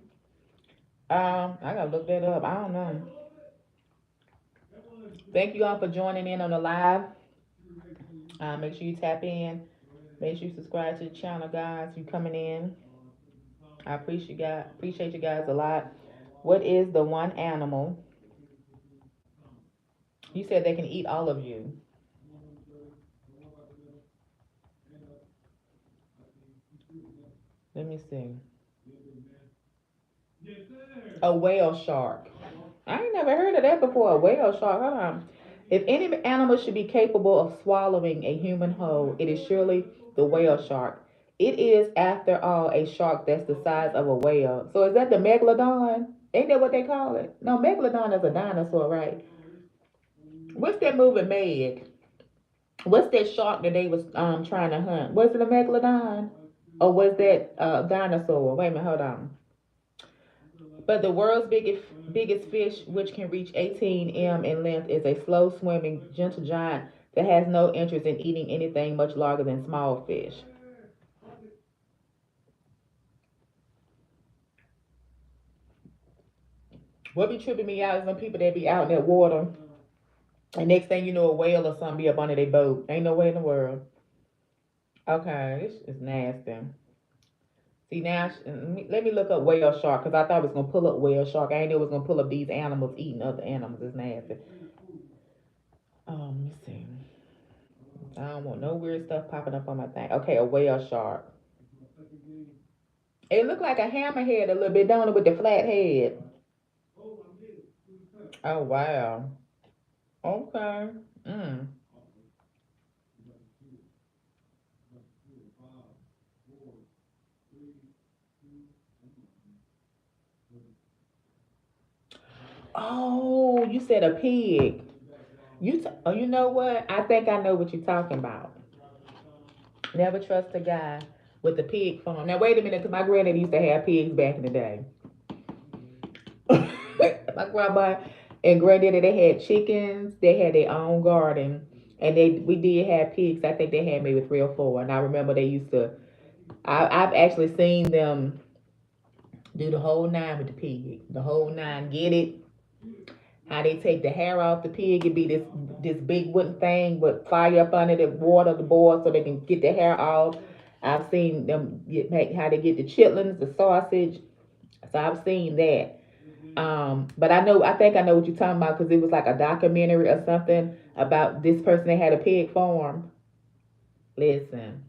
I gotta look that up. I don't know. Thank you all for joining in on the live. Make sure you tap in. Make sure you subscribe to the channel, guys. You coming in? I appreciate you guys a lot. What is the one animal you said they can eat all of you? Let me see. A whale shark. I ain't never heard of that before. A whale shark. Hold on. If any animal should be capable of swallowing a human whole, it is surely the whale shark. It is, after all, a shark that's the size of a whale. So is that the megalodon? Ain't that what they call it? No, megalodon is a dinosaur, right? What's that movie Meg? What's that shark that they was trying to hunt? Was it a megalodon? Or was that dinosaur? Wait a minute, hold on. But the world's biggest fish, which can reach 18 m in length, is a slow swimming, gentle giant that has no interest in eating anything much larger than small fish. What be tripping me out is when people that be out in that water, and next thing you know, a whale or something be up under their boat. Ain't no way in the world. Okay, this is nasty. See now, let me look up whale shark because I thought it was gonna pull up whale shark. I ain't know it was gonna pull up these animals eating other animals. It's nasty. Let me see. I don't want no weird stuff popping up on my thing. Okay, a whale shark. It looked like a hammerhead a little bit, don't it, with the flat head? Oh wow. Okay. Mm. Oh, you said a pig. Oh, you know what? I think I know what you're talking about. Never trust a guy with a pig farm. Now wait a minute, because my granddad used to have pigs back in the day. My grandma and granddaddy, they had chickens. They had their own garden, and we did have pigs. I think they had maybe 3 or 4. And I remember they used to. I've actually seen them do the whole nine with the pig. The whole nine. Get it? How they take the hair off the pig? It be this big wooden thing with fire up under the water, the boil, so they can get the hair off. I've seen them how they get the chitlins, the sausage. So I've seen that. But I think I know what you're talking about because it was like a documentary or something about this person that had a pig farm. Listen,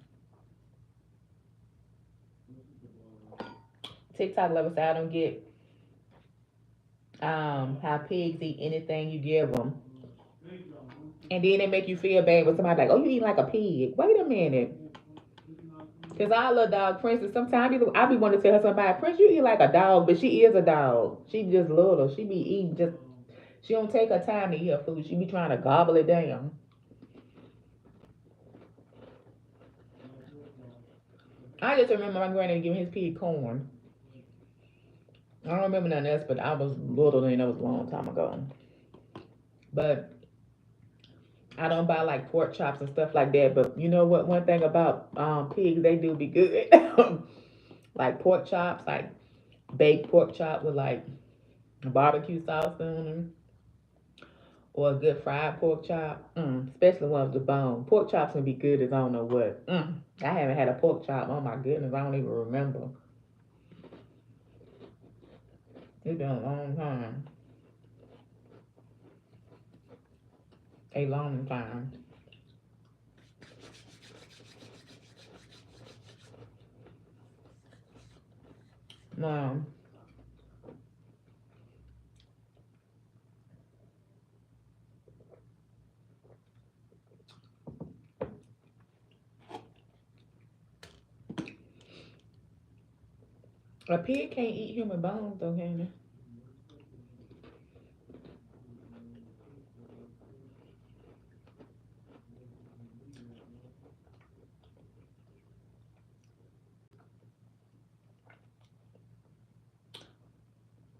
TikTok lovers say I don't get how pigs eat anything you give them, and then they make you feel bad with somebody like, oh, you eat like a pig. Wait a minute. Cause our little dog, Princess, sometimes I be wanting to tell her somebody, Prince, you eat like a dog, but she is a dog. She just little. She be eating just. She don't take her time to eat her food. She be trying to gobble it down. I just remember my granddad giving his pig corn. I don't remember nothing else, but I was little and that was a long time ago. But I don't buy like pork chops and stuff like that. But you know what? One thing about pigs, they do be good. Like pork chops, like baked pork chop with like barbecue sauce on them, or a good fried pork chop. Especially one with the bone. Pork chops can be good as I don't know what. I haven't had a pork chop. Oh my goodness, I don't even remember. It's been a long time. A long time. Um, a pig can't eat human bones though, can it?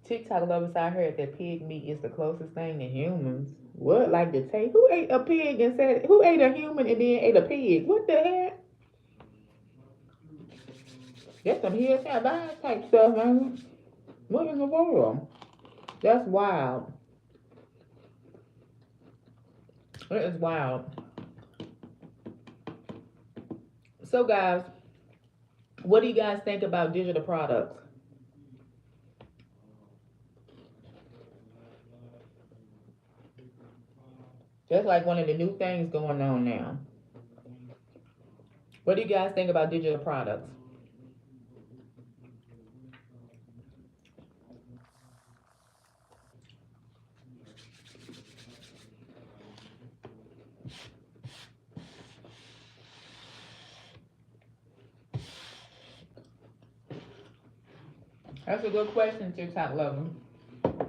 TikTok lovers, I heard that pig meat is the closest thing to humans. What? Like the taste? Who ate a pig and said, who ate a human and then ate a pig? What the heck? That's some here's that vibe type stuff, man. What in the world? That's wild. That is wild. So, guys, what do you guys think about digital products? That's like one of the new things going on now. What do you guys think about digital products? That's a good question, TikTok lover. And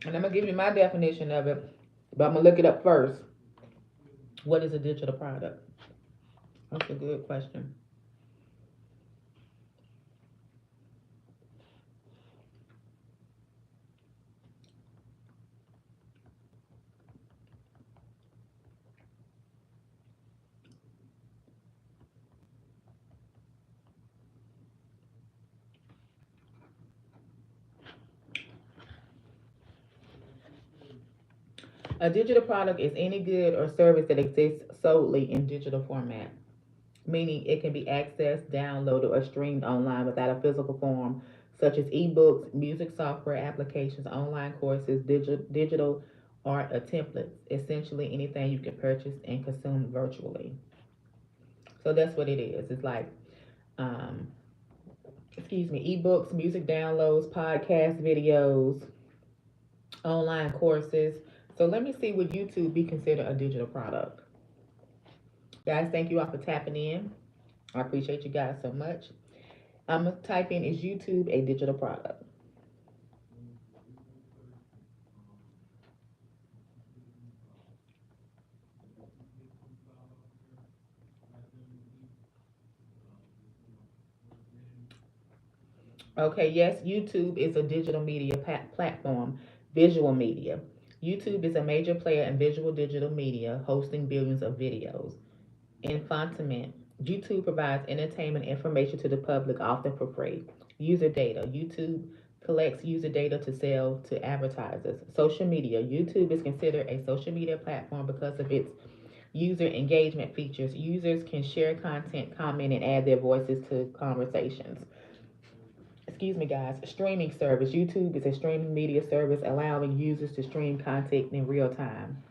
I'm gonna give you my definition of it, but I'm gonna look it up first. What is a digital product? That's a good question. A digital product is any good or service that exists solely in digital format, meaning it can be accessed, downloaded, or streamed online without a physical form, such as ebooks, music software applications, online courses, digital art, or templates. Essentially, anything you can purchase and consume virtually. So that's what it is. It's like, um, excuse me, ebooks, music downloads, podcast videos, online courses. So let me see, would YouTube be considered a digital product? Guys, thank you all for tapping in. I appreciate you guys so much. I'm gonna type in, is YouTube a digital product? Okay, yes, YouTube is a digital media platform, visual media. YouTube is a major player in visual digital media, hosting billions of videos. Infotainment. YouTube provides entertainment information to the public, often for free. User data. YouTube collects user data to sell to advertisers. Social media. YouTube is considered a social media platform because of its user engagement features. Users can share content, comment, and add their voices to conversations. Excuse me, guys. Streaming service. YouTube is a streaming media service allowing users to stream content in real time.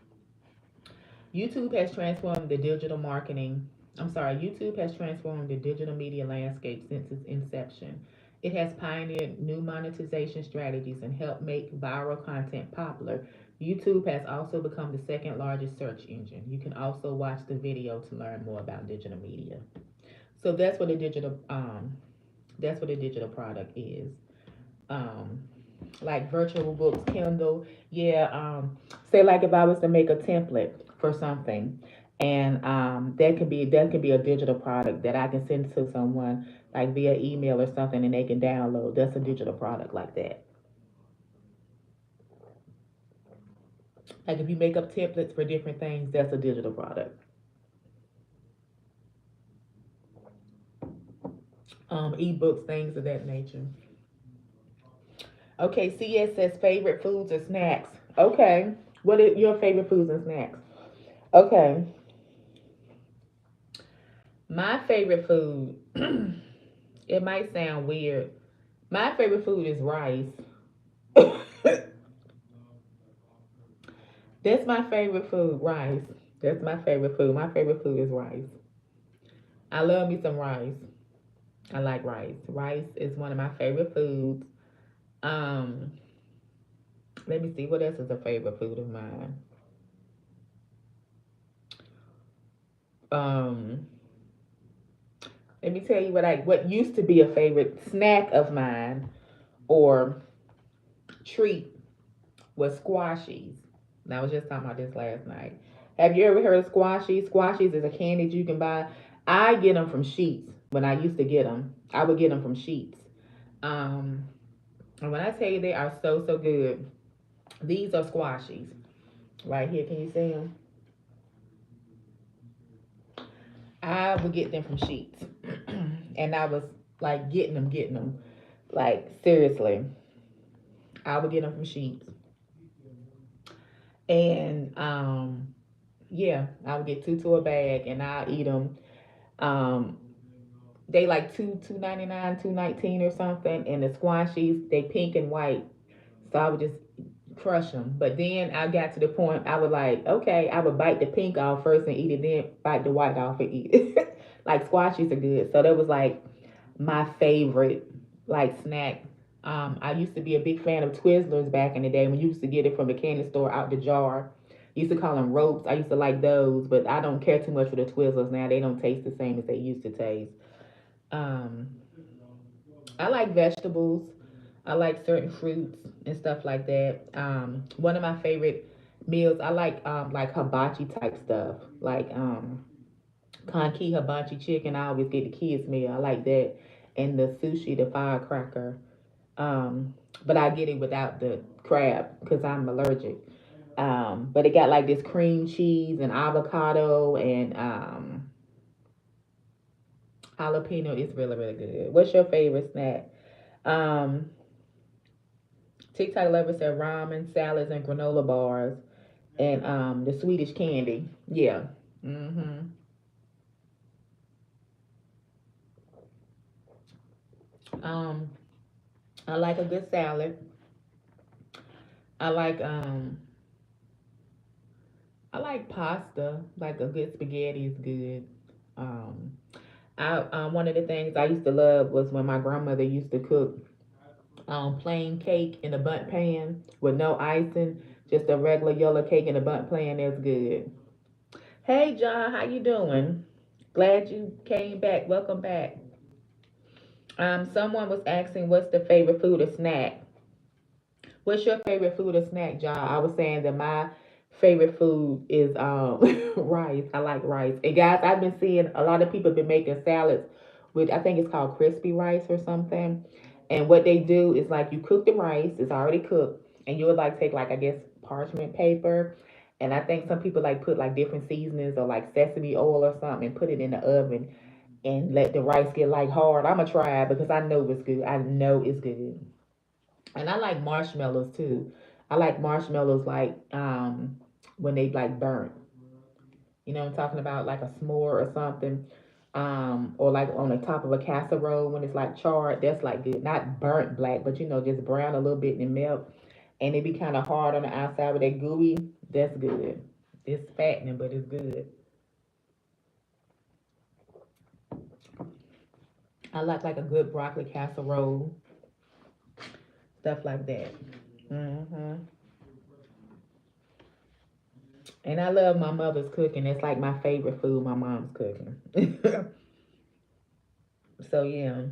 YouTube has transformed the digital marketing. I'm sorry, YouTube has transformed the digital media landscape since its inception. It has pioneered new monetization strategies and helped make viral content popular. YouTube has also become the second largest search engine. You can also watch the video to learn more about digital media. So that's what a digital product is. Um, like virtual books, Kindle. Yeah. Say like if I was to make a template for something, and that could be a digital product that I can send to someone like via email or something, and they can download. That's a digital product like that. Like if you make up templates for different things, that's a digital product. Ebooks, things of that nature. Okay, CS says favorite foods or snacks. Okay, what are your favorite foods and snacks? Okay, my favorite food. It might sound weird. My favorite food is rice. That's my favorite food, rice. That's my favorite food. My favorite food is rice. I love me some rice. I like rice. Rice is one of my favorite foods. Um, Let me see what else is a favorite food of mine. Um, Let me tell you what used to be a favorite snack of mine or treat was squashies. And I was just talking about this last night. Have you ever heard of squashies? Squashies is a candy that you can buy. I get them from Sheets. When I used to get them, I would get them from Sheets. Um, and when I tell you they are so good, these are squashies right here. Can you see them? I would get them from Sheets, and I was like getting them, like seriously. I would get them from Sheets, and yeah, I would get two to a bag, and I eat them. Um, they like $2.99, $2.19 or something, and the squashies they pink and white. So I would just crush them. But then I got to the point I would like, okay, I would bite the pink off first and eat it, then bite the white off and eat it. Like squashies are good. So that was like my favorite like snack. I used to be a big fan of Twizzlers back in the day when you used to get it from the candy store out the jar. Used to call them ropes. I used to like those, but I don't care too much for the Twizzlers now. They don't taste the same as they used to taste. Um, I like vegetables. I like certain fruits and stuff like that. One of my favorite meals, I like hibachi type stuff, like kanki hibachi chicken. I always get the kids meal. I like that, and the sushi, the firecracker. Um, but I get it without the crab because I'm allergic. But it got like this cream cheese and avocado and jalapeno. It's really really good. What's your favorite snack? Um, TikTok lover said ramen, salads, and granola bars, and the Swedish candy. Yeah. Mhm. Um, I like a good salad. I like um, I like pasta. Like a good spaghetti is good. Um, I one of the things I used to love was when my grandmother used to cook plain cake in a bundt pan with no icing, just a regular yellow cake in a bundt pan. That's good. Hey John, how you doing? Glad you came back. Welcome back. Someone was asking what's the favorite food or snack. What's your favorite food or snack, John? I was saying that my favorite food is rice. I like rice. And guys, I've been seeing a lot of people been making salads with I think it's called crispy rice or something. And what they do is like you cook the rice, it's already cooked, and you would like take like I guess parchment paper. And I think some people like put like different seasonings or like sesame oil or something and put it in the oven and let the rice get like hard. I'ma try it because I know it's good. I know it's good. And I like marshmallows too. I like marshmallows like when they like burnt. You know what I'm talking about? Like a s'more or something. Or like on the top of a casserole when it's like charred. That's like good. Not burnt black, but you know, just brown a little bit and melt. And it be kind of hard on the outside with that gooey. That's good. It's fattening, but it's good. I like a good broccoli casserole, stuff like that. hmm And I love my mother's cooking. It's like my favorite food. My mom's cooking. So yeah,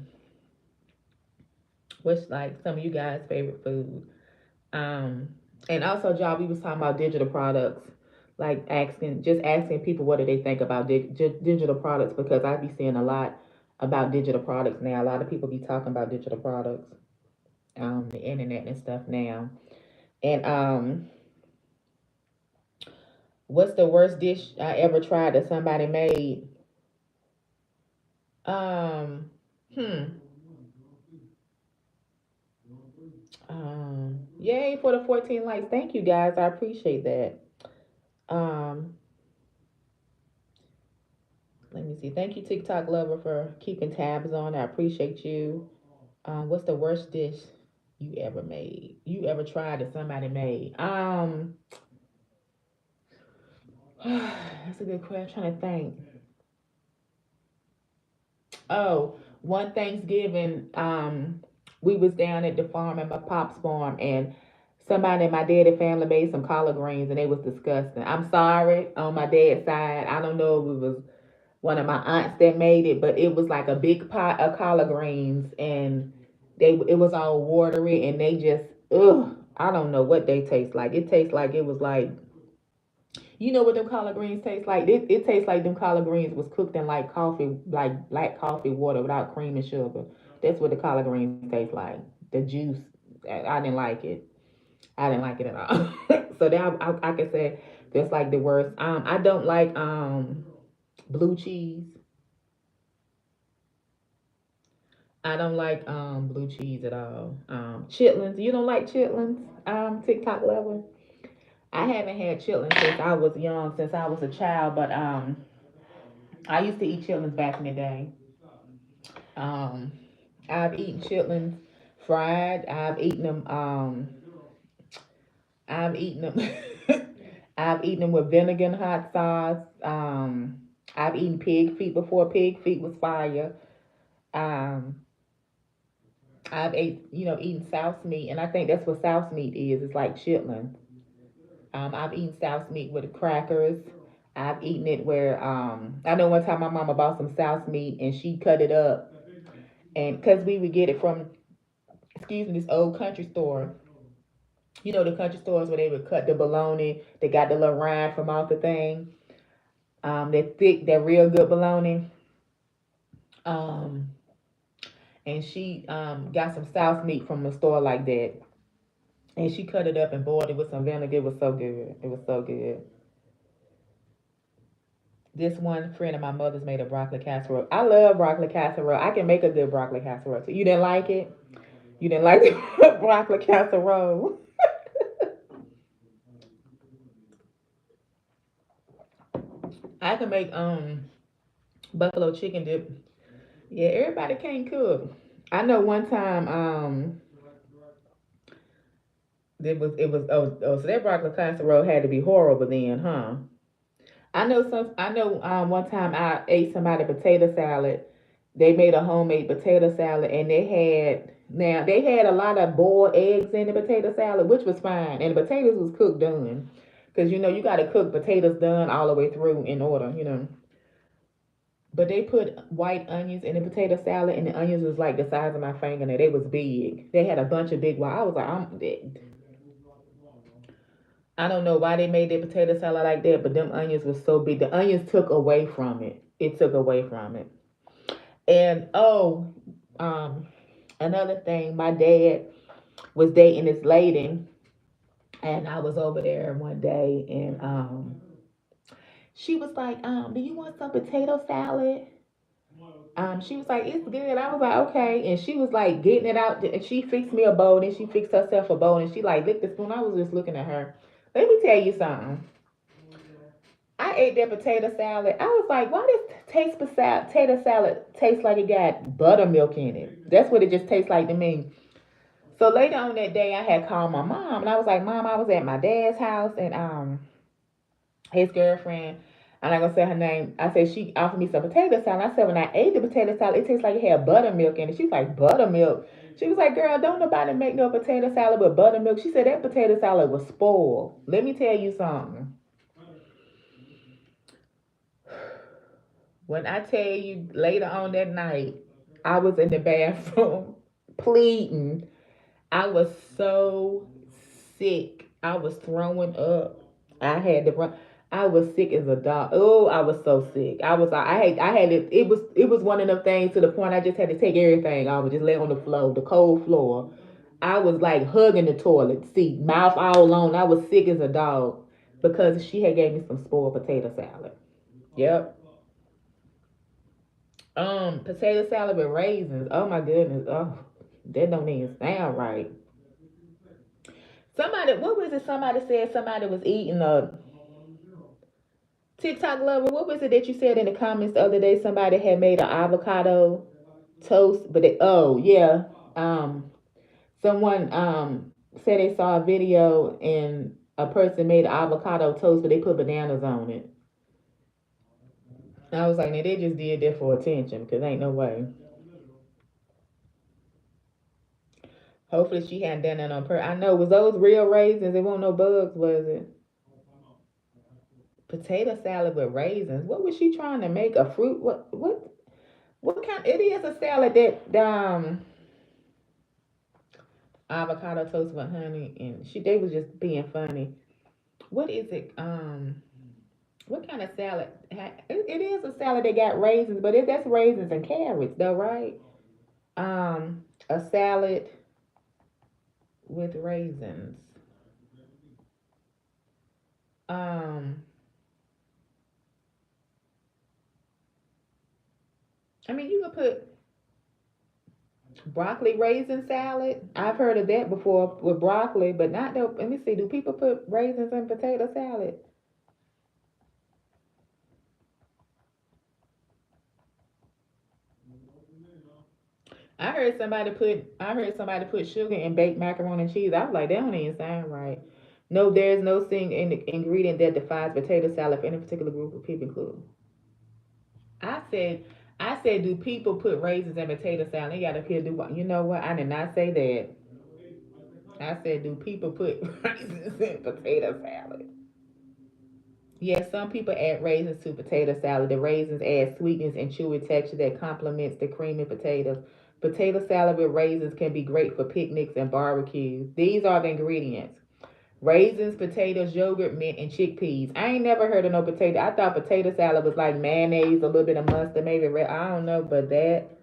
what's like some of you guys' favorite food? Um, and also, Job, we was talking about digital products, like just asking people what do they think about digital products because I be seeing a lot about digital products now. A lot of people be talking about digital products, the internet and stuff now. And what's the worst dish I ever tried that somebody made? Um, hmm. Yay for the 14 likes. Thank you guys. I appreciate that. Um, Let me see. Thank you, TikTok lover, for keeping tabs on. I appreciate you. What's the worst dish you ever made? You ever tried that somebody made? That's a good question. I'm trying to think. Oh, one Thanksgiving, we was down at the farm at my pop's farm, and somebody in my daddy family made some collard greens, and they was disgusting. I'm sorry on my dad's side. I don't know if it was one of my aunts that made it, but it was like a big pot of collard greens, and it was all watery, and they just ugh. I don't know what they taste like. It tastes like it was like you know what them collard greens taste like? It tastes like them collard greens was cooked in like coffee, like black coffee water without cream and sugar. That's what the collard greens taste like. The juice, I didn't like it. I didn't like it at all. So that I can say that's like the worst. I don't like blue cheese. I don't like blue cheese at all. Chitlins. You don't like chitlins? TikTok level. I haven't had chitlins since I was young, since I was a child, but I used to eat chitlins back in the day. Um, I've eaten chitlins fried. I've eaten them. I've eaten them with vinegar and hot sauce. I've eaten pig feet before. Pig feet was fire. Um, I've eaten souse meat, and I think that's what souse meat is. It's like chitlins. I've eaten souse meat with crackers. I've eaten it where I know one time my mama bought some souse meat and she cut it up And because we would get it from, excuse me, this old country store. You know the country stores where they would cut the bologna. They got the little rind from off the thing. That thick, that real good bologna. Um, and she got some souse meat from a store like that, and she cut it up and boiled it with some vinegar. It was so good. It was so good. This one friend of my mother's made a broccoli casserole. I love broccoli casserole. I can make a good broccoli casserole too. You didn't like it? You didn't like the broccoli casserole? I can make buffalo chicken dip. Yeah, everybody can't cook. I know one time so that broccoli casserole had to be horrible then, huh? I know one time I ate somebody potato salad. They made a homemade potato salad and they had a lot of boiled eggs in the potato salad, which was fine. And the potatoes was cooked done. Cause you know you gotta cook potatoes done all the way through in order, you know. But they put white onions in the potato salad, and the onions was like the size of my fingernail. They was big. They had a bunch of big ones. I was like, I don't know why they made their potato salad like that, but them onions was so big. The onions took away from it. It took away from it. And um, another thing, my dad was dating this lady, and I was over there one day, and she was like, do you want some potato salad? She was like, it's good. I was like, okay. And she was like getting it out. And she fixed me a bowl. And she fixed herself a bowl. And she like licked the spoon. I was just looking at her. Let me tell you something. I ate that potato salad. I was like, why does potato salad taste like it got buttermilk in it? That's what it just tastes like to me. So later on that day, I had called my mom. And I was like, Mom, I was at my dad's house. And his girlfriend, I'm not gonna say her name. I said she offered me some potato salad. I said when I ate the potato salad, it tastes like it had buttermilk in it. She was like, buttermilk. She was like, girl, don't nobody make no potato salad with buttermilk. She said that potato salad was spoiled. Let me tell you something. When I tell you later on that night, I was in the bathroom pleading. I was so sick. I was throwing up. I had to run. I was sick as a dog. Oh, I was so sick. I had it. It was one of them things to the point I just had to take everything. I would just lay on the floor, the cold floor. I was like hugging the toilet seat, mouth all on. I was sick as a dog because she had gave me some spoiled potato salad. Yep. Potato salad with raisins. Oh my goodness. Oh, that don't even sound right. Somebody, what was it? Somebody said somebody was eating a TikTok lover. What was it that you said in the comments the other day? Somebody had made an avocado toast, but oh yeah, someone said they saw a video and a person made an avocado toast, but they put bananas on it. I was like, now they just did that for attention because ain't no way. Hopefully she hadn't done that on purpose. I know, was those real raisins? It won't no bugs, was it? Potato salad with raisins. What was she trying to make? A fruit? What kind? It is a salad that avocado toast with honey, and they was just being funny. What is it? What kind of salad? It is a salad that got raisins, but that's raisins and carrots, though, right? A salad with raisins. Um, I mean, you can put broccoli raisin salad. I've heard of that before with broccoli, but not though. Let me see. Do people put raisins in potato salad? I heard somebody put sugar in baked macaroni and cheese. I was like, that don't even sound right. No, there's no single ingredient that defines potato salad for any particular group of people include. I said I said, do people put raisins in potato salad? They gotta appear do what? You know what? I did not say that. I said, do people put raisins in potato salad? Yes, some people add raisins to potato salad. The raisins add sweetness and chewy texture that complements the creamy potatoes. Potato salad with raisins can be great for picnics and barbecues. These are the ingredients: raisins, potatoes, yogurt, mint, and chickpeas. I ain't never heard of no potato. I thought potato salad was like mayonnaise, a little bit of mustard, maybe red. I don't know, but that.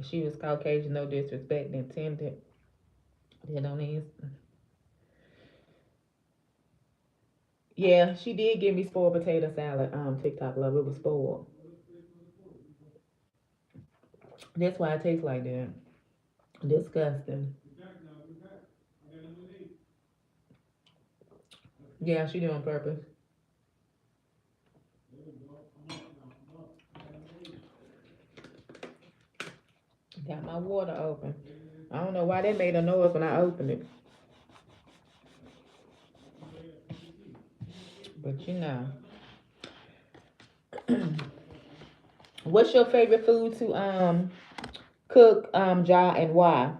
She was Caucasian, no disrespect intended. You know, yeah, she did give me spoiled potato salad. TikTok love it was spoiled. That's why it tastes like that. Disgusting. Yeah, she doing purpose. Got my water open. I don't know why that made a noise when I opened it, but you know. What's your favorite food to cook, Ja, and why?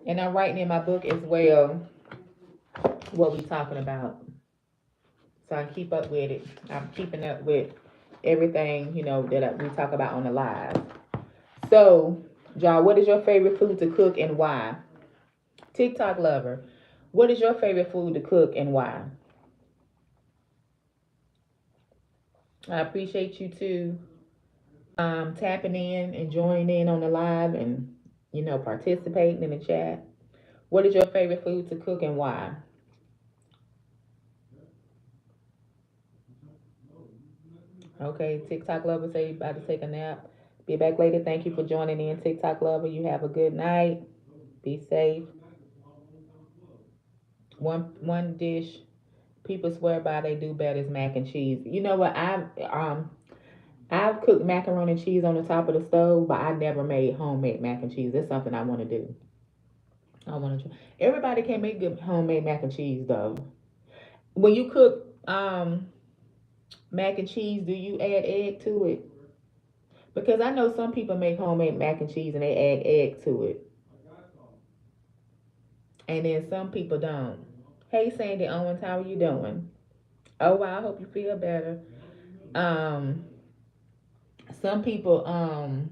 And I'm writing in my book as well what we talking about, so I keep up with it. I'm keeping up with everything that we talk about on the live. So, Ja, what is your favorite food to cook and why? TikTok lover, what is your favorite food to cook and why? I appreciate you too, tapping in and joining in on the live and participating in the chat. What is your favorite food to cook and why? Okay, TikTok lover say you about to take a nap. Be back later. Thank you for joining in, TikTok lover. You have a good night. Be safe. One dish people swear by they do better is mac and cheese. You know what? I've cooked macaroni and cheese on the top of the stove, but I never made homemade mac and cheese. That's something I want to do. I want to try. Everybody can make good homemade mac and cheese though. When you cook mac and cheese, do you add egg to it? Because I know some people make homemade mac and cheese and they add egg to it, and then some people don't. Hey, Sandy Owens, how are you doing? Oh, wow, I hope you feel better. Um, some people, um,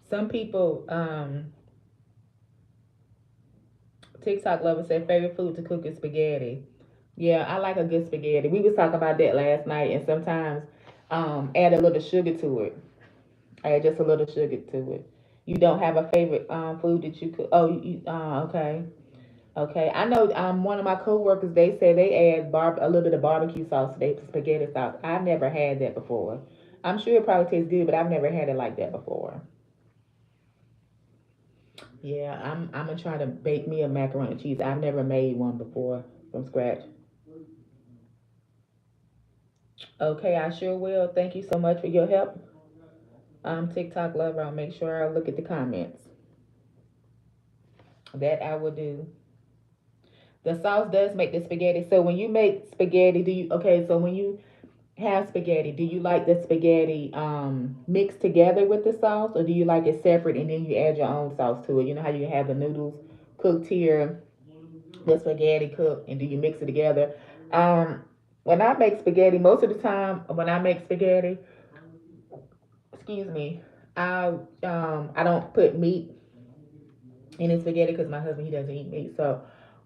some people, TikTok lover said favorite food to cook is spaghetti. Yeah, I like a good spaghetti. We was talking about that last night, and sometimes, add a little sugar to it. Add just a little sugar to it. You don't have a favorite food that you cook? Oh, okay. Okay, I know. One of my coworkers, they say they add a little bit of barbecue sauce to their spaghetti sauce. I've never had that before. I'm sure it probably tastes good, but I've never had it like that before. Yeah, I'm gonna try to bake me a macaroni and cheese. I've never made one before from scratch. Okay, I sure will. Thank you so much for your help. TikTok lover. I'll make sure I look at the comments. That I will do. The sauce does make the spaghetti. So when you make spaghetti, do you okay? So when you have spaghetti, do you like the spaghetti mixed together with the sauce, or do you like it separate and then you add your own sauce to it? You know how you have the noodles cooked here, the spaghetti cooked, and do you mix it together? Um, when I make spaghetti, most of the time when I make spaghetti, excuse me, I don't put meat in his spaghetti because my husband he doesn't eat meat. So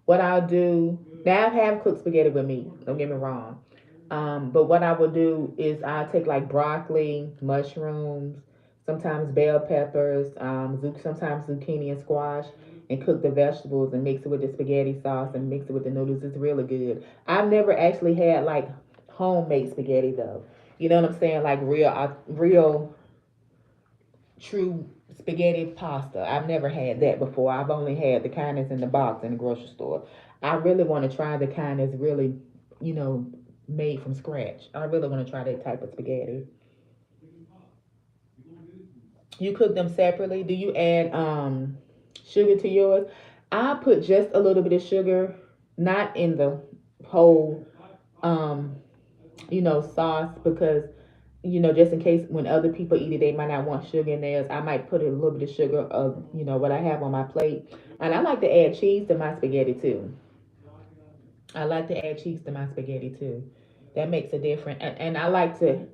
what I'll do now, I have cooked spaghetti with meat. Don't get me wrong. But what I will do is I'll take like broccoli, mushrooms, sometimes bell peppers, sometimes zucchini and squash, and cook the vegetables and mix it with the spaghetti sauce and mix it with the noodles. It's really good. I've never actually had like homemade spaghetti though. You know what I'm saying? Like real true spaghetti pasta. I've never had that before. I've only had the kind that's in the box in the grocery store. I really want to try the kind that's really, you know, made from scratch. I really want to try that type of spaghetti. You cook them separately. Do you add sugar to yours? I put just a little bit of sugar, not in the whole sauce because just in case when other people eat it, they might not want sugar in theirs. I might put a little bit of sugar of, what I have on my plate. And I like to add cheese to my spaghetti too. I like to add cheese to my spaghetti too. That makes a difference. And I like to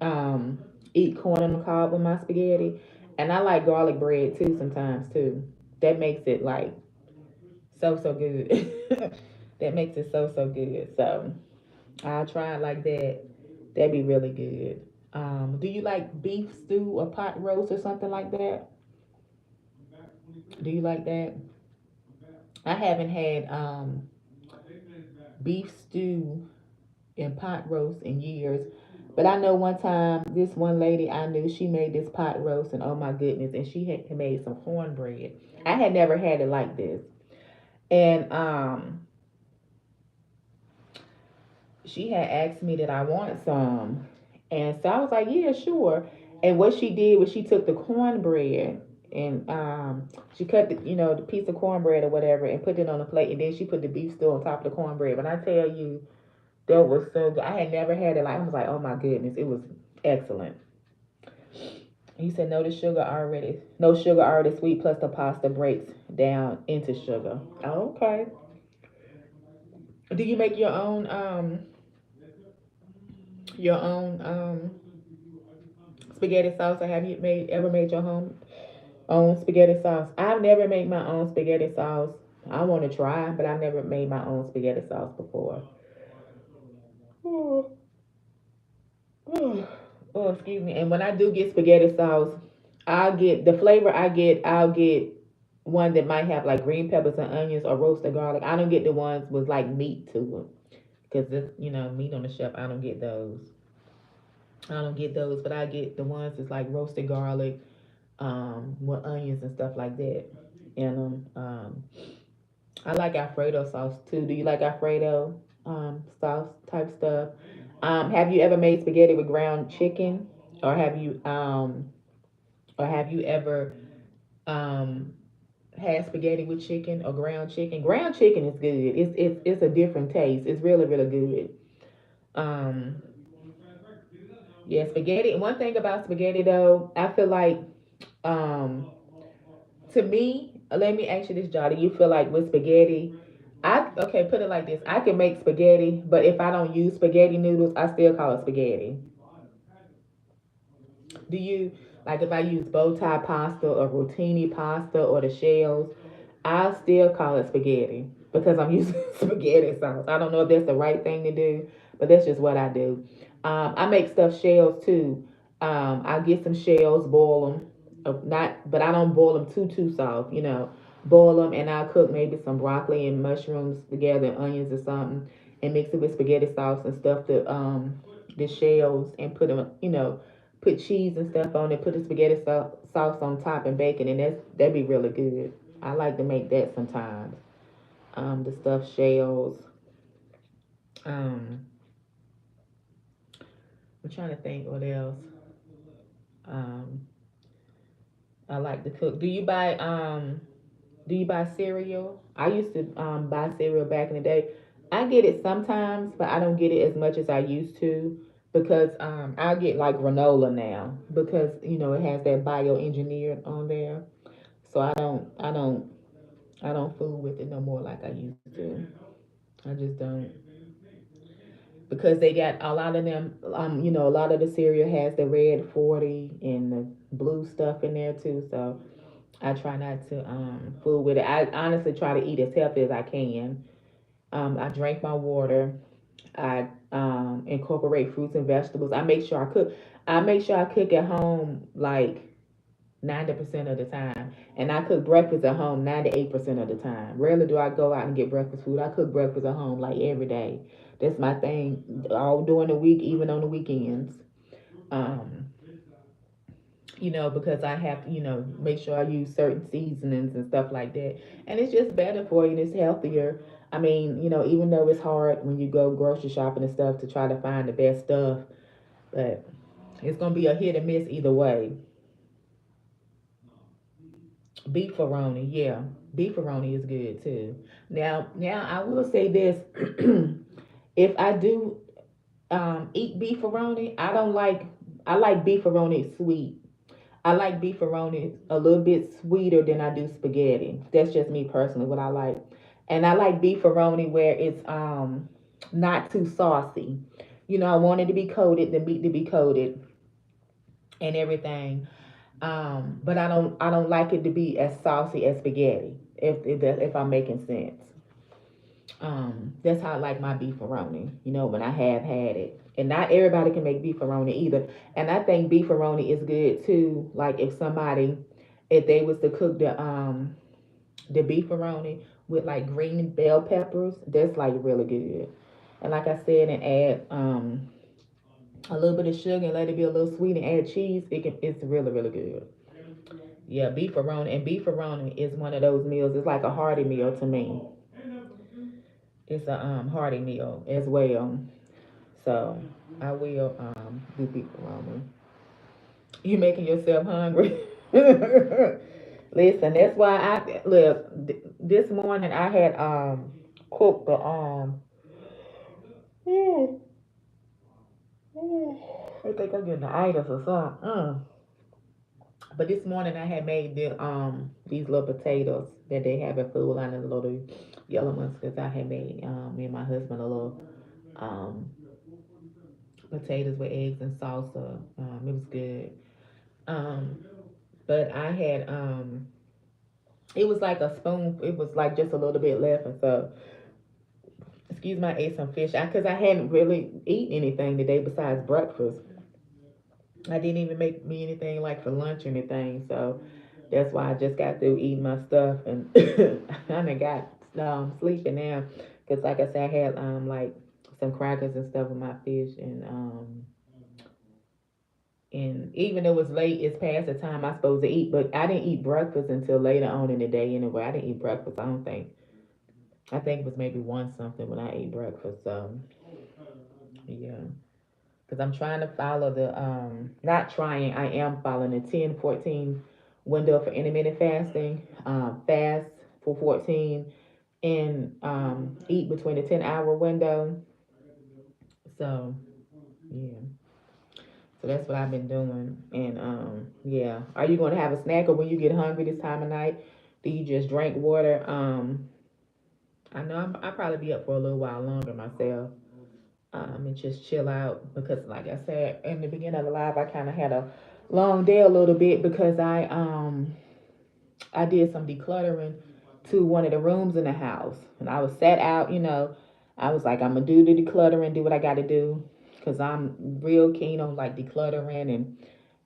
eat corn on the cob with my spaghetti. And I like garlic bread too sometimes too. That makes it like so so good. That makes it so so good. So I'll try it like that. That'd be really good. Do you like beef stew or pot roast or something like that? Do you like that? I haven't had beef stew and pot roast in years. But I know one time this one lady I knew, she made this pot roast, and oh my goodness, and she had made some cornbread. I had never had it like this. And she had asked me that I wanted some. And so I was like, yeah, sure. And what she did was she took the cornbread and she cut the piece of cornbread or whatever and put it on a plate, and then she put the beef stew on top of the cornbread. When I tell you, that was so good. I had never had it like, I was like, oh my goodness, it was excellent. He said no sugar already sweet, plus the pasta breaks down into sugar. Okay. Do you make your own spaghetti sauce, or have you ever made your own spaghetti sauce? I've never made my own spaghetti sauce. I want to try, but I've never made my own spaghetti sauce before. Oh, oh, excuse me. And when I do get spaghetti sauce, I'll get the flavor I get. I'll get one that might have like green peppers and onions or roasted garlic. I don't get the ones with like meat to them because it's meat on the shelf. I don't get those. I don't get those, but I get the ones that's like roasted garlic, with onions and stuff like that in them. I like Alfredo sauce too. Do you like Alfredo sauce type stuff? Have you ever made spaghetti with ground chicken, or have you ever um, had spaghetti with chicken or ground chicken? Ground chicken is good. It's a different taste. It's really really good. Um, yeah, spaghetti. One thing about spaghetti though, I feel like um, to me, let me ask you this, Jody. You feel like with spaghetti, okay, put it like this. I can make spaghetti, but if I don't use spaghetti noodles, I still call it spaghetti. Do you like if I use bow tie pasta or rotini pasta or the shells? I still call it spaghetti because I'm using spaghetti sauce. I don't know if that's the right thing to do, but that's just what I do. I make stuffed shells too. I get some shells, boil them, not, but I don't boil them too soft. Boil them, and I'll cook maybe some broccoli and mushrooms together, and onions or something, and mix it with spaghetti sauce and stuff the shells and put them, put cheese and stuff on it, put the spaghetti sauce on top and bacon, and that'd be really good. I like to make that sometimes. The stuffed shells. Um, I'm trying to think what else. Um, I like to cook. Do you buy cereal? I used to buy cereal back in the day. I get it sometimes, but I don't get it as much as I used to because I get like granola now because it has that bioengineered on there. So I don't fool with it no more like I used to. I just don't because they got a lot of them. A lot of the cereal has the red 40 and the blue stuff in there too. So I try not to fool with it. I honestly try to eat as healthy as I can. I drink my water. I incorporate fruits and vegetables. I make sure I cook at home like 90% of the time. And I cook breakfast at home 98% of the time. Rarely do I go out and get breakfast food. I cook breakfast at home like every day. That's my thing all during the week, even on the weekends. Um, because I have to, make sure I use certain seasonings and stuff like that. And it's just better for you and it's healthier. I mean, even though it's hard when you go grocery shopping and stuff to try to find the best stuff, but it's gonna be a hit or miss either way. Beefaroni, yeah. Beefaroni is good too. Now I will say this. If I do eat beefaroni, I don't like. I like beefaroni sweet. I like beefaroni a little bit sweeter than I do spaghetti. That's just me personally, what I like. And I like beefaroni where it's not too saucy. You know, I want it to be coated, the meat to be coated and everything. But I don't like it to be as saucy as spaghetti. If I'm making sense. That's how I like my beefaroni. You know, when I have had it, and not everybody can make beefaroni either. And I think beefaroni is good too. Like if they was to cook the beefaroni with like green bell peppers, that's like really good. And like I said, and add a little bit of sugar and let it be a little sweet and add cheese. It's really really good. Yeah, beefaroni is one of those meals. It's like a hearty meal to me. It's a hearty meal as well. So I will do beefaroni. You making yourself hungry? Listen, that's why I look. This morning I had cooked the mm, I think I'm getting the itis or something. But this morning I had made these little potatoes that they have at Food Line, the little yellow ones, because I had made me and my husband a little um potatoes with eggs and salsa. It was good. Um, but I had it was like a spoon. It was like just a little bit left, and so excuse me, I ate some fish. Because I hadn't really eaten anything today besides breakfast. I didn't even make me anything like for lunch or anything, so that's why I just got through eating my stuff and I done got sleeping now. Cause like I said, I had like some crackers and stuff with my fish and even though it's late, it's past the time I'm supposed to eat. But I didn't eat breakfast until later on in the day anyway. I didn't eat breakfast. I don't think. I think it was maybe one something when I ate breakfast. So yeah, because I'm trying to follow the not trying. I am following the 10-14 window for intermittent fasting. Fast for 14 and eat between the 10-hour window. So yeah. So that's what I've been doing. And yeah. Are you going to have a snack or when you get hungry this time of night? Do you just drink water? I know I'll probably be up for a little while longer myself. And just chill out because, like I said in the beginning of the live, I kind of had a long day a little bit because I did some decluttering to one of the rooms in the house, and I was sat out. You know, I was like, I'm gonna do the decluttering, do what I got to do, because I'm real keen on like decluttering and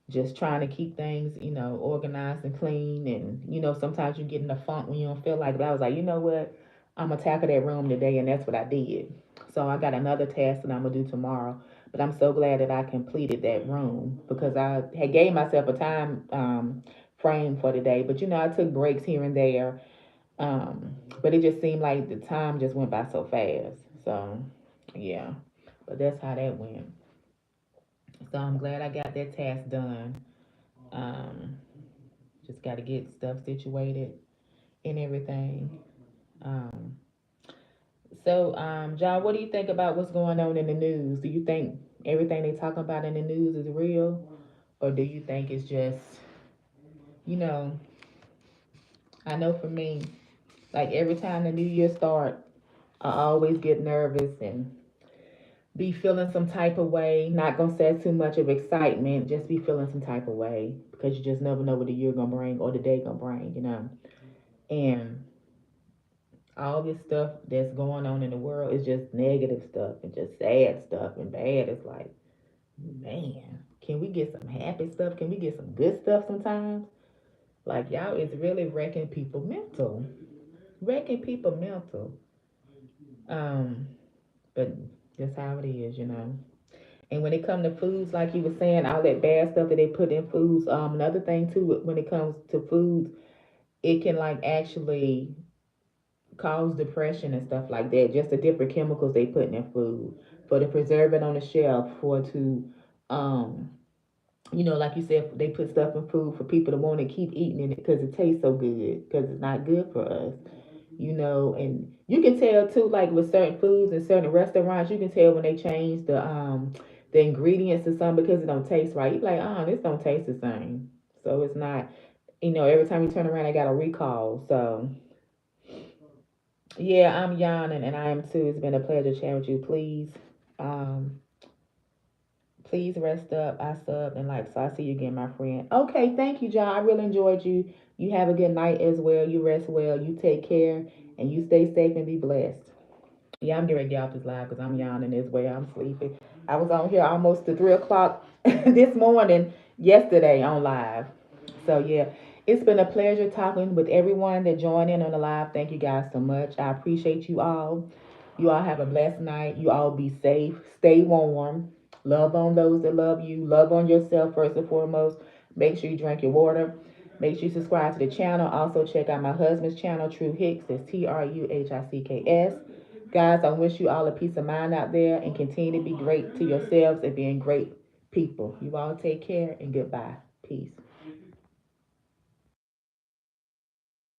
just trying to keep things, organized and clean. And sometimes you get in a funk when you don't feel like it. But I was like, you know what? I'm gonna tackle that room today, and that's what I did. So I got another task that I'm gonna do tomorrow. But I'm so glad that I completed that room because I had gave myself a time frame for the day. But I took breaks here and there. But it just seemed like the time just went by so fast. So yeah, but that's how that went. So I'm glad I got that task done. Um, just got to get stuff situated and everything. Um, John, what do you think about what's going on in the news? Do you think everything they talking about in the news is real, or do you think it's just, you know, I know for me, like every time the new year start, I always get nervous and be feeling some type of way. Not gonna say too much of excitement, just be feeling some type of way because you just never know what the year gonna bring or the day gonna bring. And all this stuff that's going on in the world is just negative stuff and just sad stuff and bad. It's like, man, can we get some happy stuff? Can we get some good stuff sometimes? Like y'all, it's really wrecking people mental, wrecking people mental. Um, but that's how it is. And when it comes to foods, like you were saying, all that bad stuff that they put in foods. Another thing too, when it comes to foods, it can like actually cause depression and stuff like that. Just the different chemicals they put in their food for the preserving on the shelf, for to, um, like you said, they put stuff in food for people to want to keep eating it because it tastes so good. Because it's not good for us. And you can tell too, like with certain foods and certain restaurants, you can tell when they change the ingredients to some because it don't taste right. You like, this don't taste the same. So it's not, every time you turn around, I got a recall. So yeah, I'm yawning and I am too. It's been a pleasure chatting with you. Um, please rest up. I subbed and like, so I see you again, my friend. Okay, thank you, John. I really enjoyed you. You have a good night as well. You rest well. You take care and you stay safe and be blessed. Yeah, I'm getting ready to get off this live because I'm yawning as well. I'm sleepy. I was on here almost to 3 o'clock this morning, yesterday on live. So yeah, it's been a pleasure talking with everyone that joined in on the live. Thank you guys so much. I appreciate you all. You all have a blessed night. You all be safe. Stay warm. Love on those that love you. Love on yourself first and foremost. Make sure you drink your water. Make sure you subscribe to the channel. Also check out my husband's channel, True Hicks. That's TruHicks. Guys, I wish you all a peace of mind out there and continue to be great to yourselves and being great people. You all take care and goodbye. Peace.